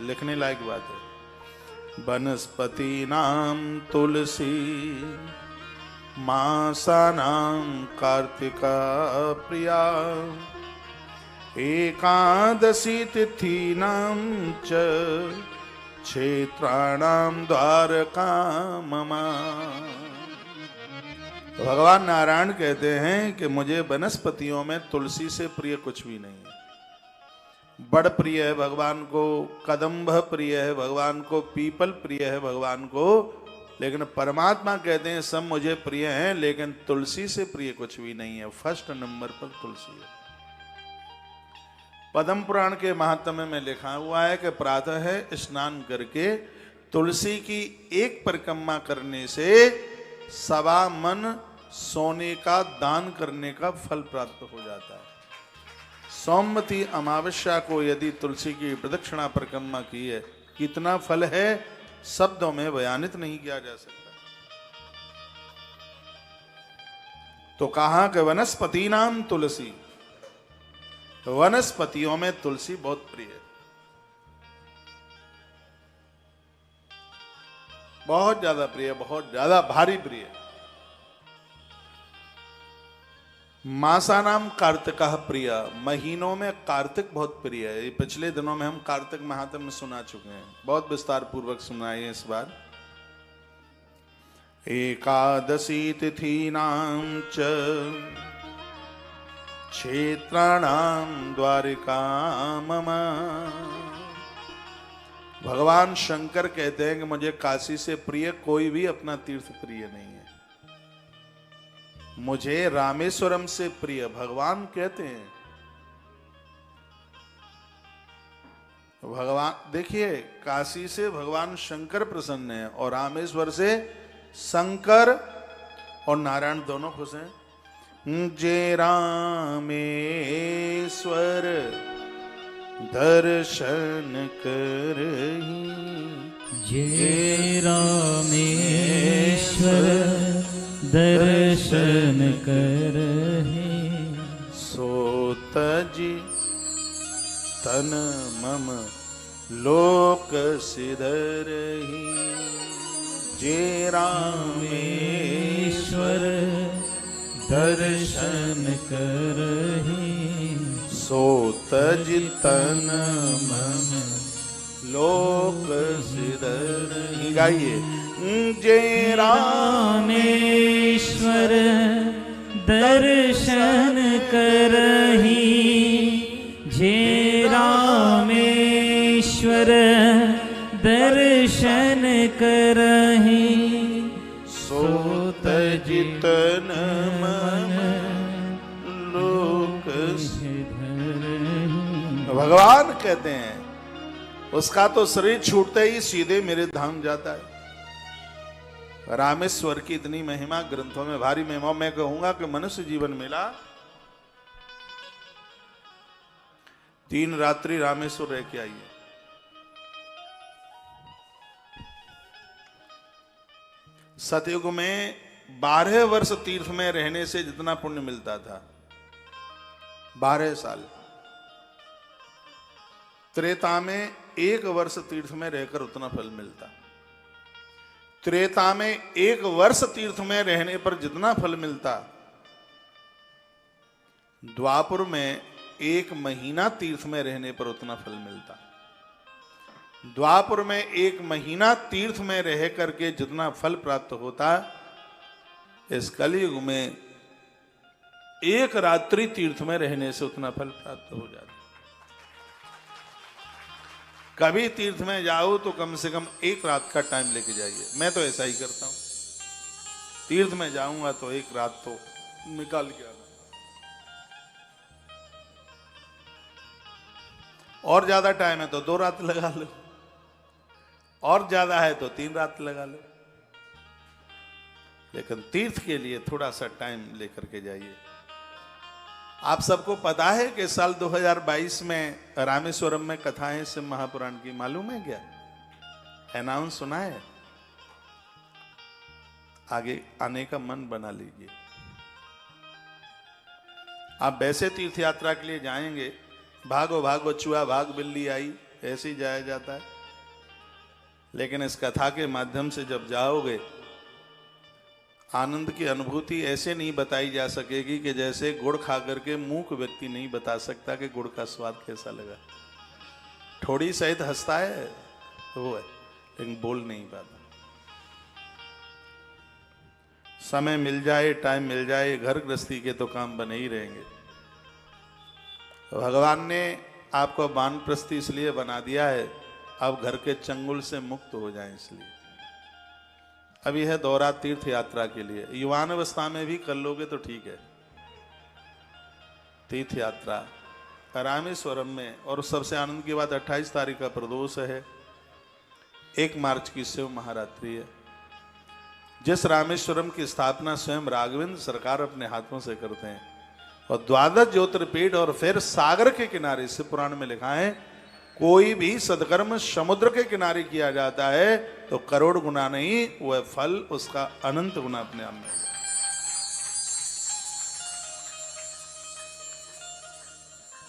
लिखने लायक बात है। वनस्पति नाम तुलसी मासा नाम कार्तिका प्रिया एकादशी तिथि नाम च क्षेत्राणाम द्वारका ममा। भगवान नारायण कहते हैं कि मुझे वनस्पतियों में तुलसी से प्रिय कुछ भी नहीं है। बड़ प्रिय है भगवान को, कदम्ब प्रिय है भगवान को, पीपल प्रिय है भगवान को, लेकिन परमात्मा कहते हैं सब मुझे प्रिय हैं, लेकिन तुलसी से प्रिय कुछ भी नहीं है। फर्स्ट नंबर पर तुलसी है। पद्म पुराण के महात्म्य में लिखा हुआ है कि प्रातः स्नान करके तुलसी की एक परिक्रमा करने से 1.25 मन सोने का दान करने का फल प्राप्त हो जाता है। सोमवती अमावस्या को यदि तुलसी की प्रदक्षिणा परिक्रमा की है, कितना फल है शब्दों में बयानित नहीं किया जा सकता। तो कहा कि वनस्पति नाम तुलसी, वनस्पतियों में तुलसी बहुत प्रिय है, बहुत ज्यादा प्रिय, बहुत ज्यादा भारी प्रिय। मासा नाम कार्तिक प्रिय, महीनों में कार्तिक बहुत प्रिय है। पिछले दिनों में हम कार्तिक महात्म्य सुना चुके हैं, बहुत विस्तार पूर्वक सुनाए इस बार। एकादशी तिथि नाम च क्षेत्राणाम द्वारिका मम। भगवान शंकर कहते हैं कि मुझे काशी से प्रिय कोई भी अपना तीर्थ प्रिय नहीं है। मुझे रामेश्वरम से प्रिय, भगवान कहते हैं। भगवान देखिए, काशी से भगवान शंकर प्रसन्न है और रामेश्वर से शंकर और नारायण दोनों खुश हैं। जे रामेश्वर दर्शन करही, जे रामेश्वर दर्शन करहि, सो तजि तन मम लोक सिधरहि। जे रामेश्वर दर्शन करहि, सो तजि तन मम लोक सिधरहि। गाइए। जे रामेश्वर दर्शन करहि, जे रामेश्वर दर्शन करहि, सो तजि तन मम लोक। भगवान कहते हैं उसका तो शरीर छूटते ही सीधे मेरे धाम जाता है। रामेश्वर की इतनी महिमा ग्रंथों में भारी महिमा। मैं कहूंगा कि मनुष्य जीवन मिला, 3 रात्रि रामेश्वर रह के आइए। सतयुग में 12 वर्ष तीर्थ में रहने से जितना पुण्य मिलता था, 12 साल। त्रेता में 1 वर्ष तीर्थ में रहकर उतना फल मिलता। त्रेता में 1 वर्ष तीर्थ में रहने पर जितना फल मिलता, द्वापर में 1 महीना तीर्थ में रहने पर उतना फल मिलता। द्वापर में 1 महीना तीर्थ में रह करके जितना फल प्राप्त होता, इस कलयुग में 1 रात्रि तीर्थ में रहने से उतना फल प्राप्त हो जाता। कभी तीर्थ में जाओ तो कम से कम 1 रात का टाइम लेके जाइए। मैं तो ऐसा ही करता हूं, तीर्थ में जाऊंगा तो 1 रात तो निकाल के आना। और ज्यादा टाइम है तो 2 रात लगा लो, और ज्यादा है तो 3 रात लगा लो, लेकिन तीर्थ के लिए थोड़ा सा टाइम लेकर के जाइए। आप सबको पता है कि साल 2022 में रामेश्वरम में कथाएं शिव महापुराण की, मालूम है क्या? अनाउंस सुना है? आगे आने का मन बना लीजिए। आप वैसे तीर्थ यात्रा के लिए जाएंगे, भागो भागो चूहा भाग बिल्ली आई, ऐसे ही जाया जाता है। लेकिन इस कथा के माध्यम से जब जाओगे, आनंद की अनुभूति ऐसे नहीं बताई जा सकेगी कि जैसे गुड़ खा करके मूक व्यक्ति नहीं बता सकता कि गुड़ का स्वाद कैसा लगा। थोड़ी सहित हंसता है वो है, लेकिन बोल नहीं पाता। समय मिल जाए, टाइम मिल जाए, घर गृहस्थी के तो काम बने ही रहेंगे। भगवान ने आपको वानप्रस्थी इसलिए बना दिया है, अब घर के चंगुल से मुक्त हो जाएं इसलिए। अब यह दौरा तीर्थ यात्रा के लिए, युवान अवस्था में भी कर लोगे तो ठीक है। तीर्थ यात्रा रामेश्वरम में, और सबसे आनंद की बात 28 तारीख का प्रदोष है, 1 मार्च की शिव महारात्रि है। जिस रामेश्वरम की स्थापना स्वयं राघवेंद्र सरकार अपने हाथों से करते हैं, और 12 ज्योतिर्पीठ, और फिर सागर के किनारे, शिव पुराण में लिखा है कोई भी सत्कर्म समुद्र के किनारे किया जाता है तो करोड़ गुना नहीं, वह फल उसका अनंत गुना अपने आप में।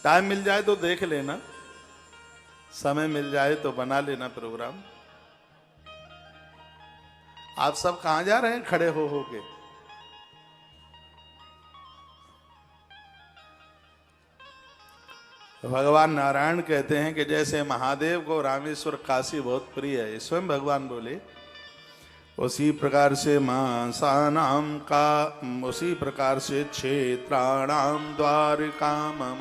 टाइम मिल जाए तो देख लेना, समय मिल जाए तो बना लेना प्रोग्राम। आप सब कहां जा रहे हैं खड़े हो के? भगवान नारायण कहते हैं कि जैसे महादेव को रामेश्वर काशी बहुत प्रिय है, स्वयं भगवान बोले, उसी प्रकार से मासानाम का, उसी प्रकार से क्षेत्राणाम द्वारका मम।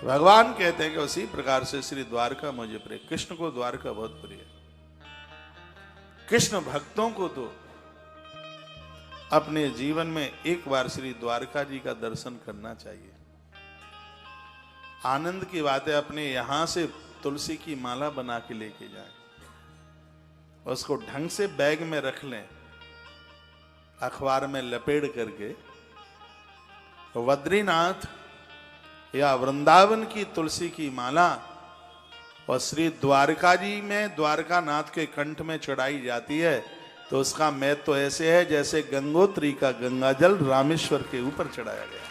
भगवान कहते हैं कि उसी प्रकार से श्री द्वारका मुझे प्रिय। कृष्ण को द्वारका बहुत प्रिय है। कृष्ण भक्तों को तो अपने जीवन में एक बार श्री द्वारका जी का दर्शन करना चाहिए। आनंद की बात है, अपने यहां से तुलसी की माला बना के लेके जाएं, उसको ढंग से बैग में रख लें, अखबार में लपेट करके। बद्रीनाथ या वृंदावन की तुलसी की माला और श्री द्वारका जी में द्वारका नाथ के कंठ में चढ़ाई जाती है, तो उसका महत्व तो ऐसे है जैसे गंगोत्री का गंगाजल रामेश्वर के ऊपर चढ़ाया गया।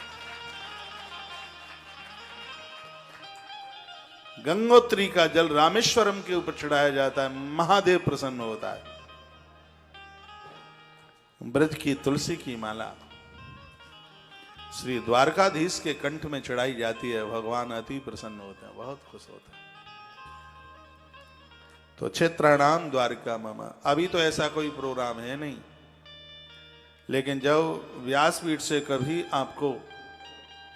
गंगोत्री का जल रामेश्वरम के ऊपर चढ़ाया जाता है, महादेव प्रसन्न होता है। ब्रज की तुलसी की माला श्री द्वारकाधीश के कंठ में चढ़ाई जाती है, भगवान अति प्रसन्न होते हैं, बहुत खुश होते हैं। तो क्षेत्राणाम द्वारका मम। अभी तो ऐसा कोई प्रोग्राम है नहीं, लेकिन जब व्यासपीठ से कभी आपको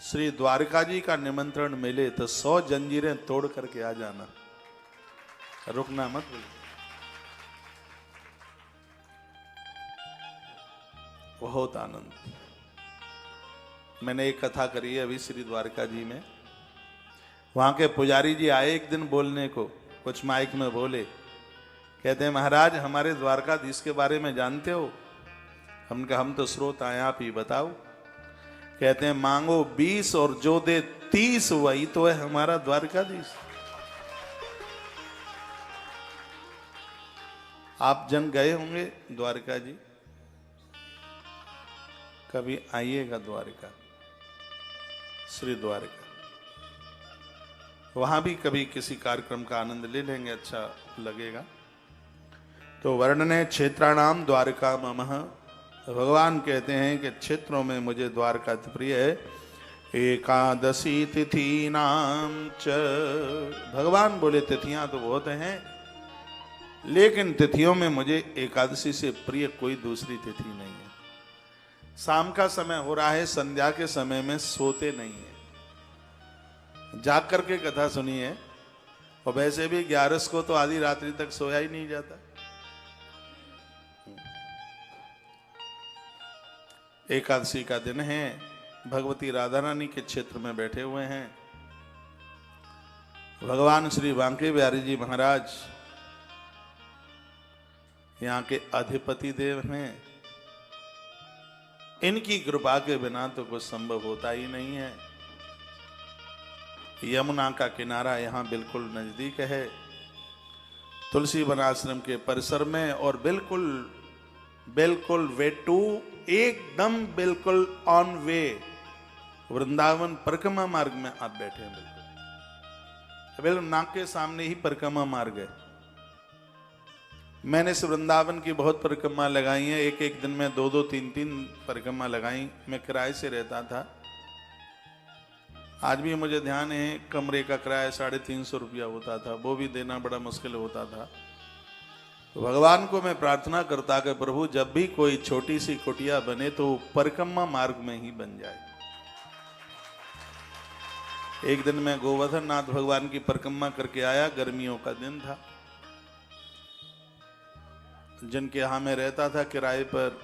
श्री द्वारका जी का निमंत्रण मिले तो 100 जंजीरें तोड़ करके आ जाना, रुकना मत। बहुत आनंद। मैंने एक कथा करी है अभी श्री द्वारका जी में। वहां के पुजारी जी आए एक दिन बोलने को, कुछ माइक में बोले, कहते हैं महाराज हमारे द्वारकाधीश के बारे में जानते हो? हमने कहा हम तो श्रोता हैं, आप ही बताओ। कहते हैं मांगो 20 और जो दे 30, वही तो है हमारा द्वारकाधीश। आप जन गए होंगे द्वारका जी, कभी आइएगा द्वारका, श्री द्वारका। वहां भी कभी किसी कार्यक्रम का आनंद ले लेंगे, अच्छा लगेगा। तो वर्णने क्षेत्राणाम द्वारका ममः। भगवान कहते हैं कि क्षेत्रों में मुझे द्वारका प्रिय है। एकादशी तिथि नाम च। भगवान बोले तिथियां तो बहुत हैं, लेकिन तिथियों में मुझे एकादशी से प्रिय कोई दूसरी तिथि नहीं है। शाम का समय हो रहा है, संध्या के समय में सोते नहीं है, जाग करके कथा सुनी है। और वैसे भी 11 को तो आधी रात्रि तक सोया ही नहीं जाता। एकादशी का दिन है, भगवती राधा रानी के क्षेत्र में बैठे हुए हैं। भगवान श्री बांके बिहारी जी महाराज यहाँ के अधिपति देव हैं। इनकी कृपा के बिना तो कुछ संभव होता ही नहीं है। यमुना का किनारा यहाँ बिल्कुल नजदीक है, तुलसी वन आश्रम के परिसर में, और बिल्कुल बिल्कुल वे टू, एकदम बिल्कुल ऑन वे वृंदावन परिक्रमा मार्ग में आप बैठे हैं। बिल्कुल नाक के सामने ही परिक्रमा मार्ग है। मैंने इस वृंदावन की बहुत परिक्रमा लगाई है, एक एक दिन में 2-2, 3-3 परिक्रमा लगाई। मैं किराए से रहता था, आज भी मुझे ध्यान है कमरे का किराया 350 रुपया होता था, वो भी देना बड़ा मुश्किल होता था। तो भगवान को मैं प्रार्थना करता कि प्रभु जब भी कोई छोटी सी कुटिया बने तो परिक्रमा मार्ग में ही बन जाए। एक दिन मैं गोवर्धन नाथ भगवान की परिक्रमा करके आया, गर्मियों का दिन था। जिनके यहां मैं रहता था किराए पर,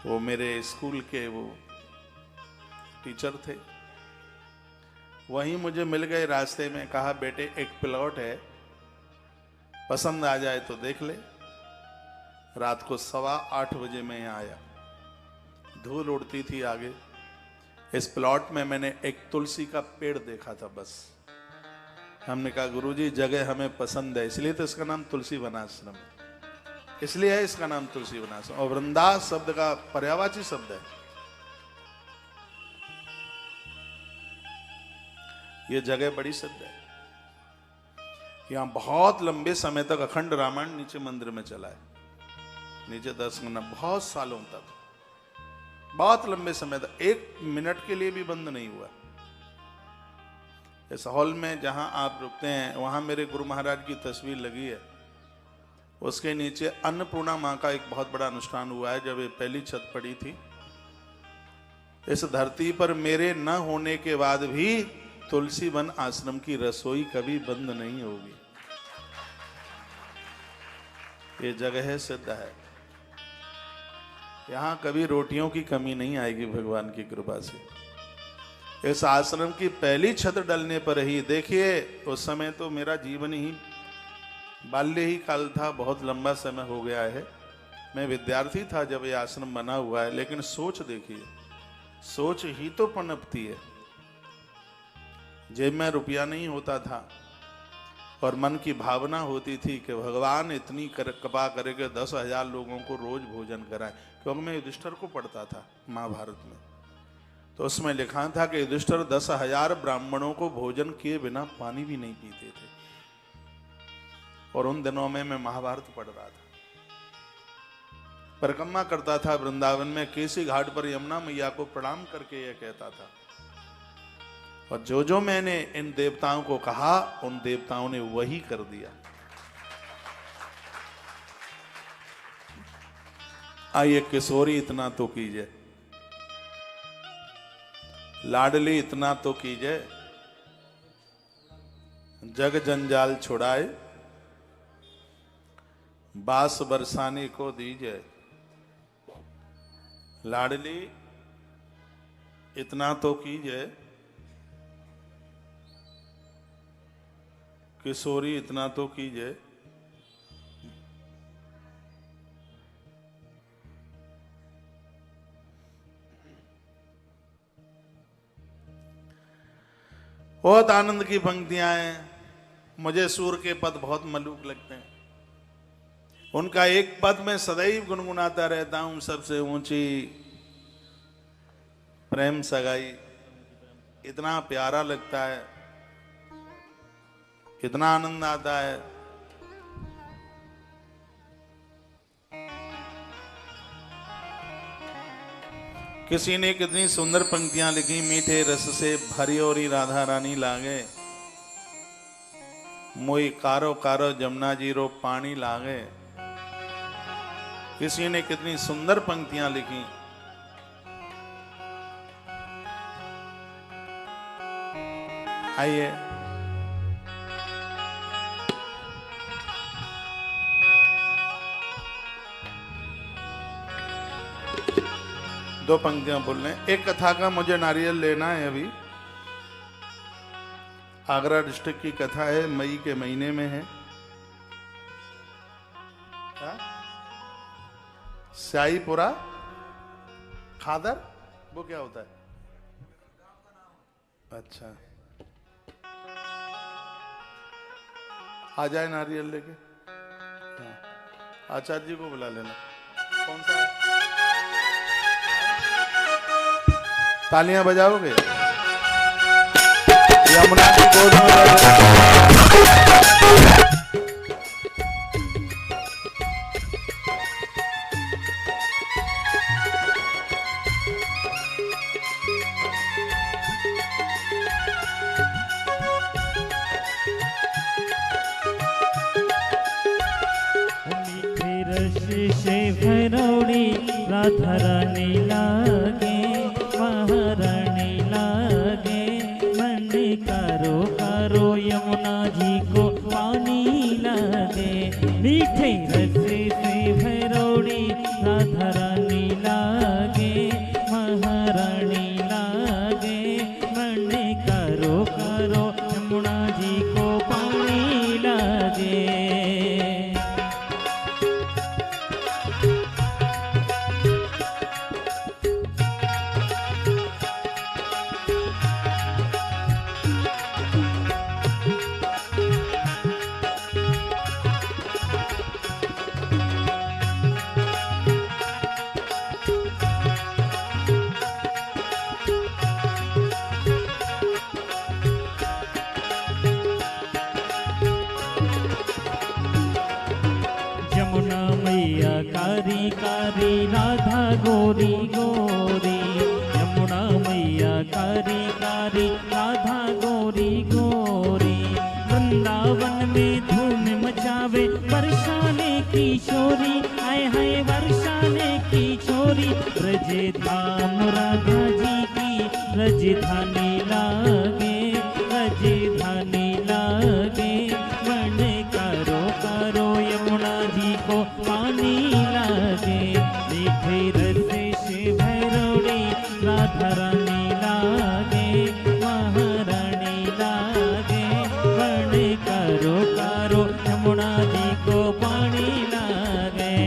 वो मेरे स्कूल के वो टीचर थे, वहीं मुझे मिल गए रास्ते में। कहा बेटे एक प्लॉट है, पसंद आ जाए तो देख ले। रात को 8:15 बजे मैं यहाँ आया, धूल उड़ती थी आगे। इस प्लॉट में मैंने एक तुलसी का पेड़ देखा था बस। हमने कहा गुरुजी जगह हमें पसंद है, इसलिए तो इसका नाम तुलसी वनाश्रम है, इसलिए है इसका नाम तुलसी वनाश्रम। और वृंदास शब्द का पर्यायवाची शब्द है। ये जगह बड़ी सिद्ध है। यहां बहुत लंबे समय तक अखंड रामायण नीचे मंदिर में चला है, नीचे दर्शन करना बहुत सालों तक, बहुत लंबे समय तक, 1 मिनट के लिए भी बंद नहीं हुआ। इस हॉल में जहां आप रुकते हैं वहां मेरे गुरु महाराज की तस्वीर लगी है, उसके नीचे अन्नपूर्णा मां का एक बहुत बड़ा अनुष्ठान हुआ है। जब ये पहली छत पड़ी थी, इस धरती पर मेरे न होने के बाद भी तुलसी वन आश्रम की रसोई कभी बंद नहीं होगी। ये जगह सिद्ध है, यहां कभी रोटियों की कमी नहीं आएगी भगवान की कृपा से। इस आश्रम की पहली छत डलने पर ही, देखिए उस समय तो मेरा जीवन ही बाल्य ही काल था, बहुत लंबा समय हो गया है। मैं विद्यार्थी था जब ये आश्रम बना हुआ है, लेकिन सोच देखिए, सोच ही तो पनपती है। जेब में रुपया नहीं होता था और मन की भावना होती थी कि भगवान इतनी कृपा करे कि 10,000 लोगों को रोज भोजन कराए। क्योंकि मैं युधिष्ठिर को पढ़ता था महाभारत में, तो उसमें लिखा था कि युधिष्ठिर 10,000 ब्राह्मणों को भोजन किए बिना पानी भी नहीं पीते थे। और उन दिनों में मैं महाभारत पढ़ रहा था, परिक्रमा करता था वृंदावन में, केसी घाट पर यमुना मैया को प्रणाम करके यह कहता था, और जो जो मैंने इन देवताओं को कहा उन देवताओं ने वही कर दिया। आइए किशोरी इतना तो कीजिए, लाडली इतना तो कीजिए, जग जंजाल छुड़ाए बास बरसाने को दीजिए। लाडली इतना तो कीजिए, किशोरी इतना तो कीजिए। बहुत आनंद की पंक्तियां हैं। मुझे सूर के पद बहुत मलूक लगते हैं। उनका एक पद में सदैव गुनगुनाता रहता हूं, सबसे ऊंची प्रेम सगाई। इतना प्यारा लगता है, इतना आनंद आता है। किसी ने कितनी सुंदर पंक्तियां लिखी, मीठे रस से भरी और राधा रानी लागे, मोई कारो कारो जमुना जी रो पानी लागे। किसी ने कितनी सुंदर पंक्तियां लिखी। आइए दो पंक्तियां बोल रहे हैं। एक कथा का मुझे नारियल लेना है। अभी आगरा डिस्ट्रिक्ट की कथा है, मई के महीने में है। स्याहीपुरा खादर वो क्या होता है? अच्छा, आ जाए नारियल लेके। हाँ। आचार्य जी को बुला लेना। कौन सा है? तालियां बजाओगे? यमुना की गोद में से भरौड़ी राधा रानी लागे, महारानी लागे। मन करो करो यमुना जी को पानी लागे। मीठे रस से भरौड़ी राधा रानी लागे, महारानी लागे। मन करो करो यमुना जी को पानी लागे। यमुना मैया कारी कारी राधा गोरी गोरी। यमुना मैया कारी कारी राधा गोरी गोरी। वृंदावन में धूम मचावे बरसाने की छोरी। आए हाय बरसाने की छोरी। ब्रज धाम राधा जी की राजधानी लागे, राजधानी लागे। मन करो करो यमुना जी को पानी लागे। मीठे रस से भरौड़ी राधा रानी लागे, महारानी लागे। मन करो करो यमुना जी को पानी लागे।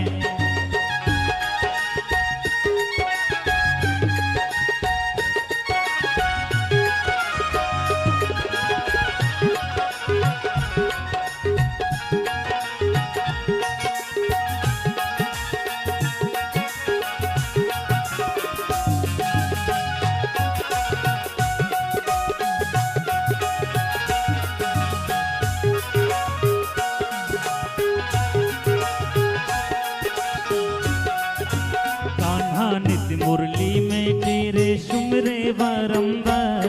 नित्य मुरली में तेरे सुमरे बारंबार।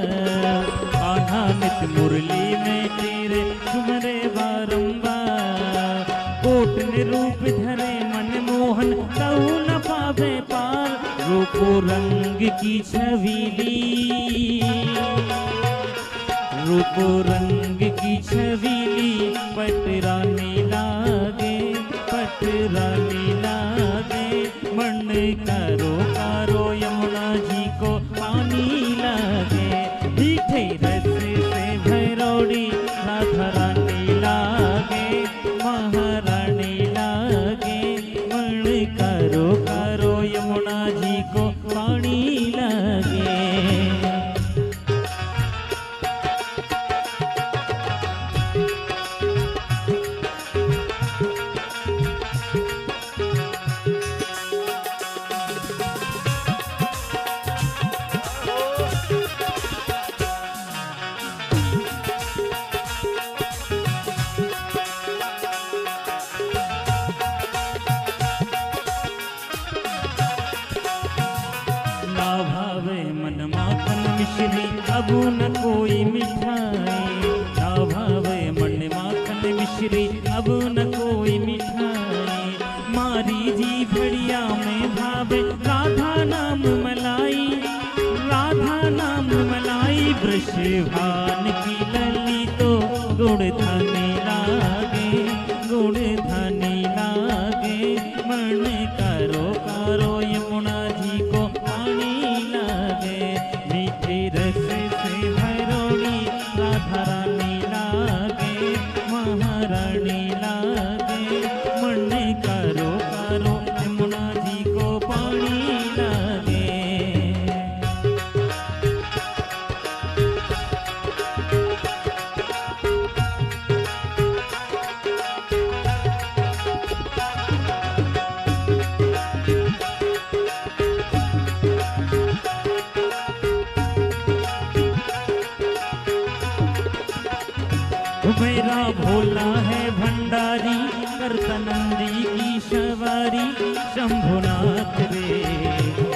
कान्हा नित्य मुरली में तेरे सुमरे बारंबार। कोट ने रूप धरे मन मोहन तऊ न पावे पार। रूपो रंग की छबीली, रूपो रंग की छबीली। पटरानी लागे, पटरानी लागे। मन करो करो यमुना जी को पानी लागे। मीठे रस से भरौड़ी राधा रानी लागे, महारानी लागे। मन करो करो यमुना जी को पानी लागे। ना भावे मन माखन मिश्री अब न कोई मिठाई। ना भावे मन माखन मिश्री अब न कोई मिठाई। मारी जी भड़िया में भावे राधा नाम मलाई, राधा नाम मलाई। वृषभान की लली तो गुड़ धनी लागे, गुड़ धनी लागे। मन करो करो यमुना जी को पानी लागे। मीठे रस से भरौड़ी राधा रानी लागे, महारानी लागे। मन करो करो यमुना जी को पानी लागे। मेरा भोला है भंडारी करता नंदी की सवारी शंभुनाथ रे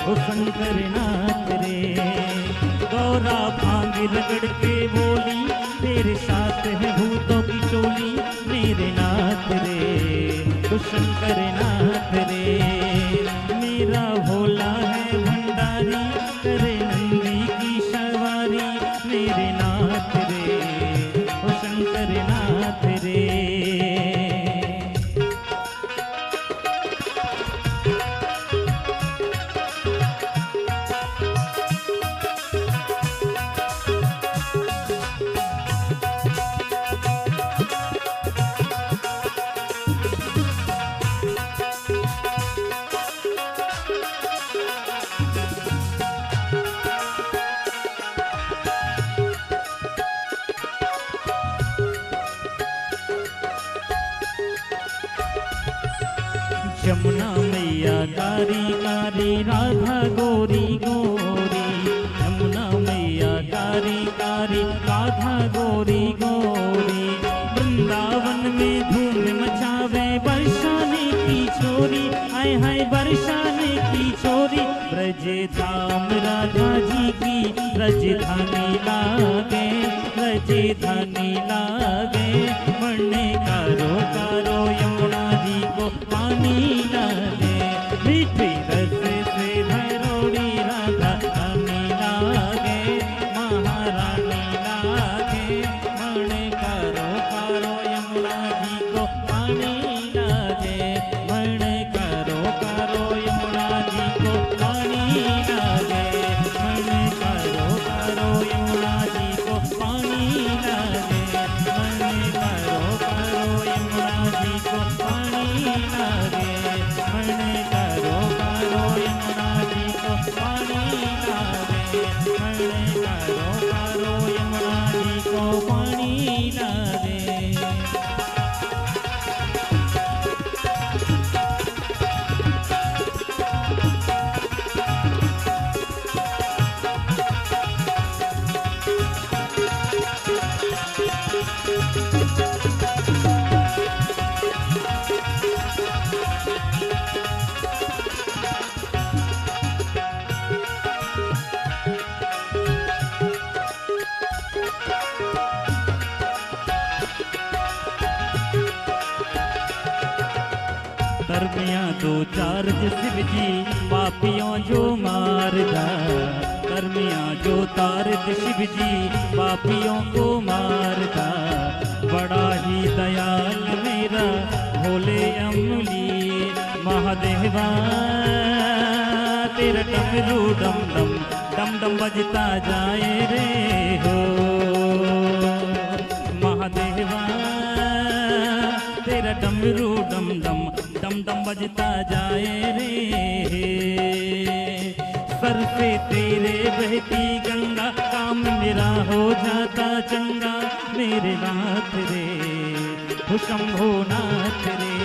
ओ शंकर नाथ रे। गौरा भांग रगड़ के बोली तेरे साथ है भूतों की टोली मेरे नाथ रे ओ शंकर नाथ रे। मेरा भोला है भंडारी करे नंदी की सवारी मेरे नाथ रे ओ शंकर नाथ रे। यमुना मैया कारी कारी राधा गोरी गोरी। यमुना मैया कारी कारी राधा गोरी गोरी। वृंदावन में धूम मचावे बरसाने की छोरी हाय हाय बरसाने की छोरी। ब्रज धाम राधा जी की राजधानी लागे राजधानी लागे। मरने कारो कारो यमुना जी को पानी लागे मीठी रस से भरोड़ी राधा रानी लागे महारानी लागे। मरने कारो कारो यमुना जी को पानी लागे मरने कारो कारो यमुना जी को पानी लागे मरने कारो कारो यमुना जी को पानी लागे मरने कारो कारो यमुना जी को पानी लागे मरने कारो कारो यमुना जी को पानी लागे मरने कारो कारो यमुना जी को पानी लागे। धर्मिया दो चार शिव जी पापियों जो मारदा। धर्मिया जो तार शिव जी पापियों को मारदा। बड़ा ही दयाल मेरा भोले अमली महादेवा। तेरा डमरू डम डम डम डम बजता जाए रे हो महादेवा। तेरा डमरू डम डम डम डम बजता जाए रे। सर से तेरे बहती गंगा काम मेरा हो जाता चंगा मेरे नाथ रे हो शंभो नाथ रे।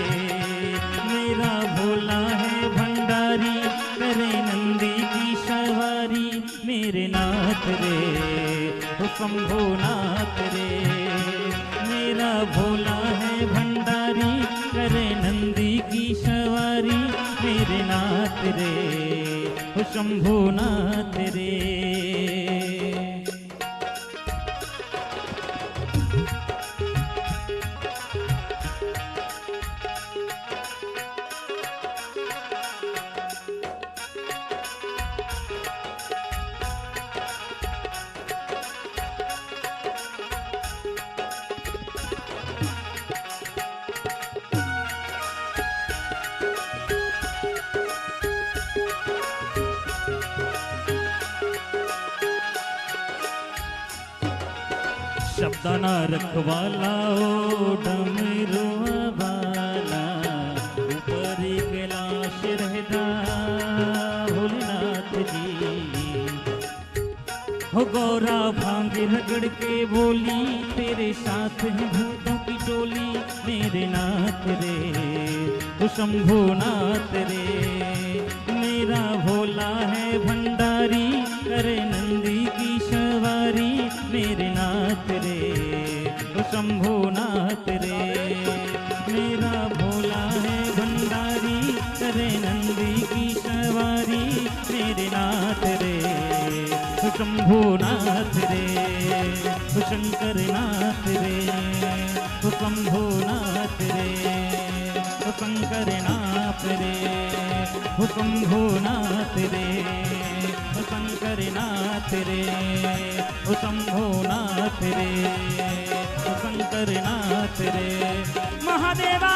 मेरा भोला है भंडारी करे नंदी की सवारी मेरे नाथ रे हो शंभो नाथ रे। मेरा भोला है भंडारी करे नंदी की सवारी मेरे नाथ रे हो शंभो नाथ रे। शब्दाना रखवाला ओ डमरू वाला। ऊपर कैलाश रहता भोलेनाथ जी। हो गौरा भांग रगड़ के बोली तेरे साथ है भूतों की टोली मेरे नाथ रे हो शंभो नाथ रे। मेरा भोला है भंडारी करे नंदी की सवारी मेरे नाथ रे हो शंभुनाथ रे। मेरा भोला है भंडारी, करे नंदी की सवारी, मेरे नाथ रे शंभुनाथ रे, शंकर नाथ रे, शंभुनाथ रे, शंकर नाथ रे, शंभुनाथ रे, शंकर नाथ रे, शंभुनाथ रे, शंकर नाथ रे। महादेवा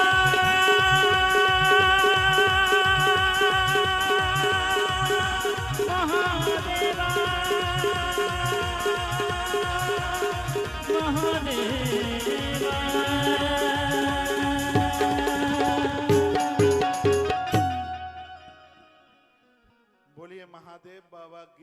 महादेवा महादेवा। बोलिए महादेव बाबा की।